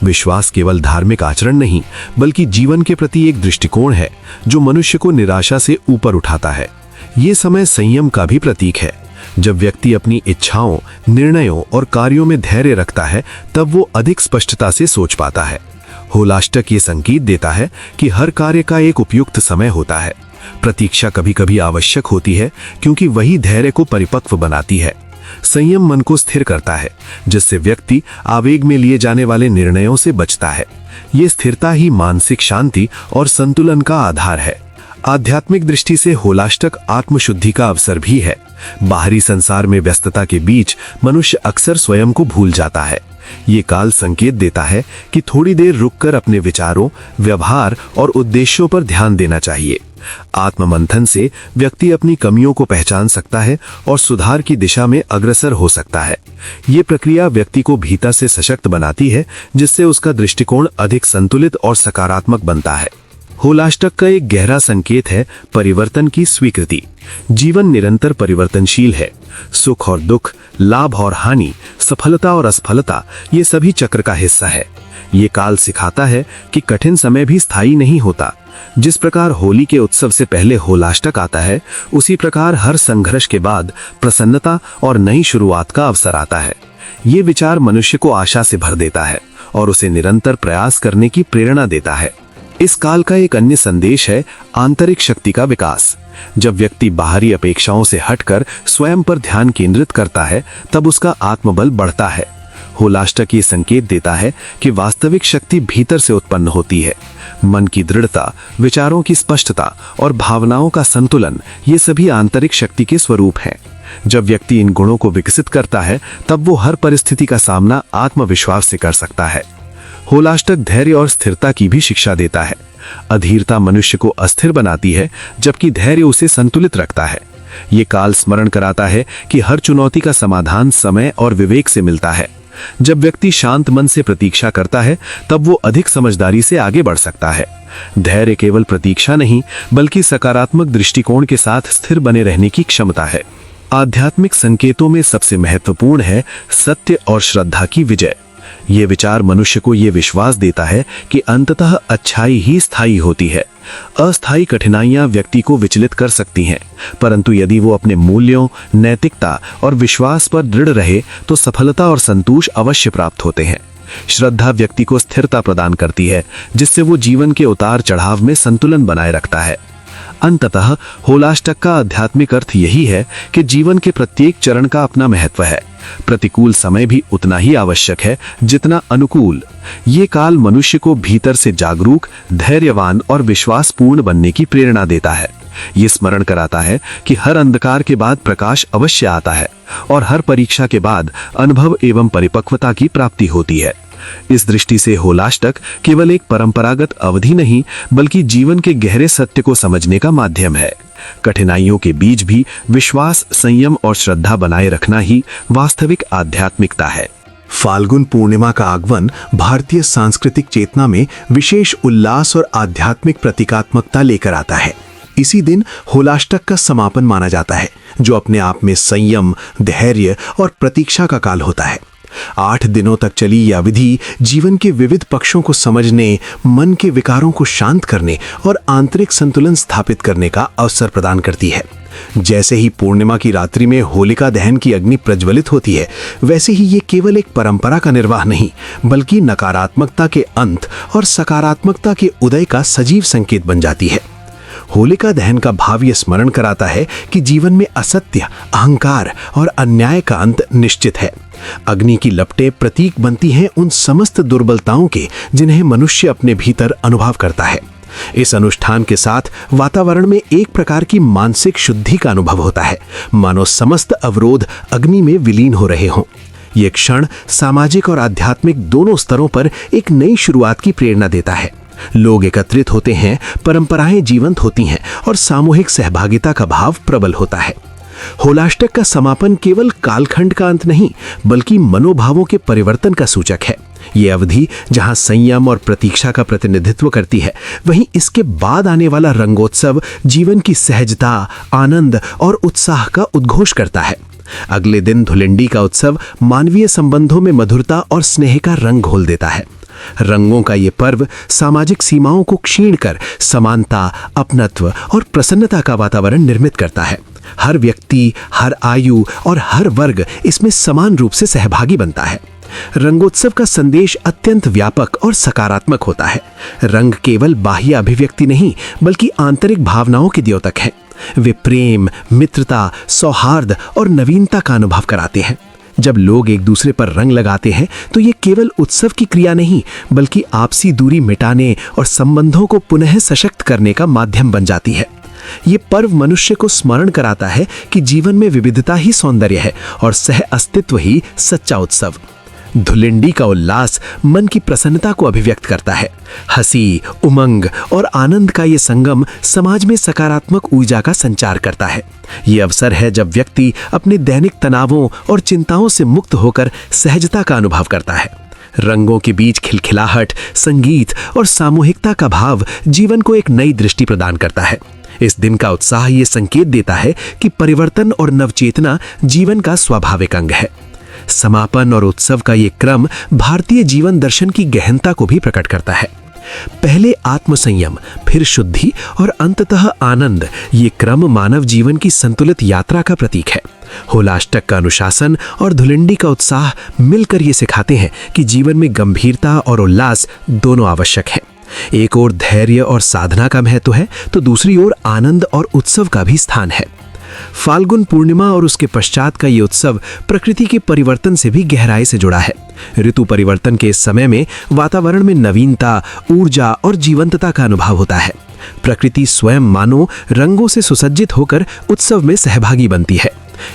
विश्वास केवल धार्मिक आचरण नहीं, बल्कि जीवन के प्रति एक दृष्टिकोण है जो मनुष्य को निराशा से ऊपर उठाता है। ये समय संयम का भी प्रतीक है। जब व्यक्ति अपनी इच्छाओं, निर्णयों और कार्यों में धैर्य रखता है, तब वो अधिक स्पष्टता से सोच पाता है। होलाष्टक ये संकेत देता है कि हर कार्य का एक उपयुक्त समय होता है। प्रतीक्षा कभी कभी आवश्यक होती है, क्योंकि वही धैर्य को परिपक्व बनाती है। संयम मन को स्थिर करता है, जिससे व्यक्ति आवेग में लिए जाने वाले निर्णयों से बचता है। ये स्थिरता ही मानसिक शांति और संतुलन का आधार है। आध्यात्मिक दृष्टि से होलाष्टक आत्मशुद्धि का अवसर भी है। बाहरी संसार में व्यस्तता के बीच मनुष्य अक्सर स्वयं को भूल जाता है। ये काल संकेत देता है कि थोड़ी देर रुककर अपने विचारों, व्यवहार और उद्देश्यों पर ध्यान देना चाहिए। आत्ममंथन से व्यक्ति अपनी कमियों को पहचान सकता है और सुधार की दिशा में अग्रसर हो सकता है। ये प्रक्रिया व्यक्ति को भीतर से सशक्त बनाती है, जिससे उसका दृष्टिकोण अधिक संतुलित और सकारात्मक बनता है। होलाष्टक का एक गहरा संकेत है परिवर्तन की स्वीकृति। जीवन निरंतर परिवर्तनशील है। सुख और दुख, लाभ और हानि, सफलता और असफलता, ये सभी चक्र का हिस्सा है। ये काल सिखाता है कि कठिन समय भी स्थायी नहीं होता। जिस प्रकार होली के उत्सव से पहले होलाष्टक आता है, उसी प्रकार हर संघर्ष के बाद प्रसन्नता और नई शुरुआत का अवसर आता है। ये विचार मनुष्य को आशा से भर देता है और उसे निरंतर प्रयास करने की प्रेरणा देता है। इस काल का एक अन्य संदेश है आंतरिक शक्ति का विकास। जब व्यक्ति बाहरी अपेक्षाओं से हटकर स्वयं पर ध्यान केंद्रित करता है, तब उसका आत्मबल बढ़ता है। होलाष्टक ये संकेत देता है कि वास्तविक शक्ति भीतर से उत्पन्न होती है। मन की दृढ़ता, विचारों की स्पष्टता और भावनाओं का संतुलन, ये सभी आंतरिक शक्ति के स्वरूप हैं। जब व्यक्ति इन गुणों को विकसित करता है तब वो हर परिस्थिति का सामना आत्मविश्वास से कर सकता है। होलाष्टक धैर्य और स्थिरता की भी शिक्षा देता है। अधीरता मनुष्य को अस्थिर बनाती है, जबकि धैर्य उसे संतुलित रखता है। ये काल स्मरण कराता है कि हर चुनौती का समाधान समय और विवेक से मिलता है। जब व्यक्ति शांत मन से प्रतीक्षा करता है तब वो अधिक समझदारी से आगे बढ़ सकता है। धैर्य केवल प्रतीक्षा नहीं, बल्कि सकारात्मक दृष्टिकोण के साथ स्थिर बने रहने की क्षमता है। आध्यात्मिक संकेतों में सबसे महत्वपूर्ण है सत्य और श्रद्धा की विजय। ये विचार मनुष्य को ये विश्वास देता है कि अंततः अच्छाई ही स्थायी होती है। अस्थायी कठिनाइयां व्यक्ति को विचलित कर सकती हैं, परंतु यदि वो अपने मूल्यों, नैतिकता और विश्वास पर दृढ़ रहे तो सफलता और संतोष अवश्य प्राप्त होते हैं। श्रद्धा व्यक्ति को स्थिरता प्रदान करती है, जिससे वो जीवन के उतार चढ़ाव में संतुलन बनाए रखता है। अंततः होलाष्टक का आध्यात्मिक अर्थ यही है कि जीवन के प्रत्येक चरण का अपना महत्व है। प्रतिकूल समय भी उतना ही आवश्यक है जितना अनुकूल। ये काल मनुष्य को भीतर से जागरूक, धैर्यवान और विश्वासपूर्ण बनने की प्रेरणा देता है। ये स्मरण कराता है कि हर अंधकार के बाद प्रकाश अवश्य आता है और हर परीक्षा के बाद अनुभव एवं परिपक्वता की प्राप्ति होती है। इस दृष्टि से होलाष्टक केवल एक परंपरागत अवधि नहीं, बल्कि जीवन के गहरे सत्य को समझने का माध्यम है। कठिनाइयों के बीच भी विश्वास, संयम और श्रद्धा बनाए रखना ही वास्तविक आध्यात्मिकता है। फाल्गुन पूर्णिमा का आगमन भारतीय सांस्कृतिक चेतना में विशेष उल्लास और आध्यात्मिक प्रतीकात्मकता लेकर आता है। इसी दिन होलाष्टक का समापन माना जाता है, जो अपने आप में संयम, धैर्य और प्रतीक्षा का काल होता है। 8 दिनों तक चली यह अवधि जीवन के विविध पक्षों को समझने, मन के विकारों को शांत करने और आंतरिक संतुलन स्थापित करने का अवसर प्रदान करती है। जैसे ही पूर्णिमा की रात्रि में होलिका दहन की अग्नि प्रज्वलित होती है, वैसे ही ये केवल एक परंपरा का निर्वाह नहीं, बल्कि नकारात्मकता के अंत और सकारात्मकता के उदय का सजीव संकेत बन जाती है। होलिका दहन का भाव यह स्मरण कराता है कि जीवन में असत्य, अहंकार और अन्याय का अंत निश्चित है। अग्नि की लपटें प्रतीक बनती हैं उन समस्त दुर्बलताओं के जिन्हें मनुष्य अपने भीतर अनुभव करता है। इस अनुष्ठान के साथ वातावरण में एक प्रकार की मानसिक शुद्धि का अनुभव होता है, मानो समस्त अवरोध अग्नि में विलीन हो रहे हों। यह क्षण सामाजिक और आध्यात्मिक दोनों स्तरों पर एक नई शुरुआत की प्रेरणा देता है। लोग एकत्रित होते हैं, परंपराएं जीवंत होती हैं और सामूहिक सहभागिता का भाव प्रबल होता है। होलाष्टक का समापन केवल कालखंड का अंत नहीं, बल्कि मनोभावों के परिवर्तन का सूचक है। ये अवधि जहां संयम और प्रतीक्षा का प्रतिनिधित्व करती है, वहीं इसके बाद आने वाला रंगोत्सव जीवन की सहजता, आनंद और उत्साह का उद्घोष करता है। अगले दिन धुलिंडी का उत्सव मानवीय संबंधों में मधुरता और स्नेह का रंग घोल देता है। रंगों का ये पर्व सामाजिक सीमाओं को क्षीण कर समानता, अपनत्व और प्रसन्नता का वातावरण निर्मित करता है। हर व्यक्ति, हर आयु और हर वर्ग इसमें समान रूप से सहभागी बनता है। रंगोत्सव का संदेश अत्यंत व्यापक और सकारात्मक होता है। रंग केवल बाह्य अभिव्यक्ति नहीं, बल्कि आंतरिक भावनाओं के द्योतक हैं। वे प्रेम, मित्रता, सौहार्द और नवीनता का अनुभव कराते हैं। जब लोग एक दूसरे पर रंग लगाते हैं तो ये केवल उत्सव की क्रिया नहीं, बल्कि आपसी दूरी मिटाने और संबंधों को पुनः सशक्त करने का माध्यम बन जाती है। ये पर्व मनुष्य को स्मरण कराता है कि जीवन में विविधता ही सौंदर्य है और सह अस्तित्व ही सच्चा उत्सव। धुलिंडी का उल्लास मन की प्रसन्नता को अभिव्यक्त करता है। हंसी, उमंग और आनंद का ये संगम समाज में सकारात्मक ऊर्जा का संचार करता है। ये अवसर है जब व्यक्ति अपने दैनिक तनावों और चिंताओं से मुक्त होकर सहजता का अनुभव करता है। रंगों के बीच खिलखिलाहट, संगीत और सामूहिकता का भाव जीवन को एक नई दृष्टि प्रदान करता है। इस दिन का उत्साह ये संकेत देता है कि परिवर्तन और नवचेतना जीवन का स्वाभाविक अंग है। समापन और उत्सव का ये क्रम भारतीय जीवन दर्शन की गहनता को भी प्रकट करता है। पहले आत्मसंयम, फिर शुद्धि और अंततः आनंद, ये क्रम मानव जीवन की संतुलित यात्रा का प्रतीक है। होलाष्टक का अनुशासन और धुलिंडी का उत्साह मिलकर ये सिखाते हैं कि जीवन में गंभीरता और उल्लास दोनों आवश्यक है। एक ओर धैर्य और साधना का महत्व है, तो दूसरी ओर आनंद और उत्सव का भी स्थान है। फाल्गुन पूर्णिमा और उसके पश्चात का ये उत्सव प्रकृति के परिवर्तन से भी गहराई से जुड़ा है। ऋतु परिवर्तन के इस समय में वातावरण में नवीनता, ऊर्जा और जीवंतता का अनुभव होता है। प्रकृति स्वयं मानो रंगों से सुसज्जित होकर उत्सव में सहभागी बनती है।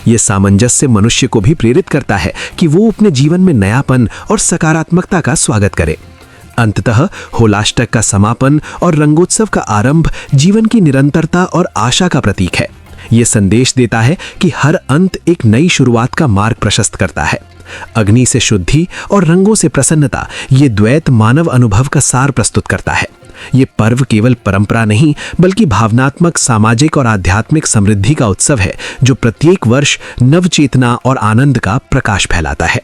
ये सामंजस्य मनुष्य को भी प्रेरित करता है कि वो अपने जीवन में नयापन और सकारात्मकता का स्वागत करे। अंततः होलाष्टक का समापन और रंगोत्सव का आरंभ जीवन की निरंतरता और आशा का प्रतीक है। ये संदेश देता है कि हर अंत एक नई शुरुआत का मार्ग प्रशस्त करता है। अग्नि से शुद्धि और रंगों से प्रसन्नता, ये द्वैत मानव अनुभव का सार प्रस्तुत करता है। ये पर्व केवल परंपरा नहीं बल्कि भावनात्मक, सामाजिक और आध्यात्मिक समृद्धि का उत्सव है, जो प्रत्येक वर्ष नव चेतना और आनंद का प्रकाश फैलाता है।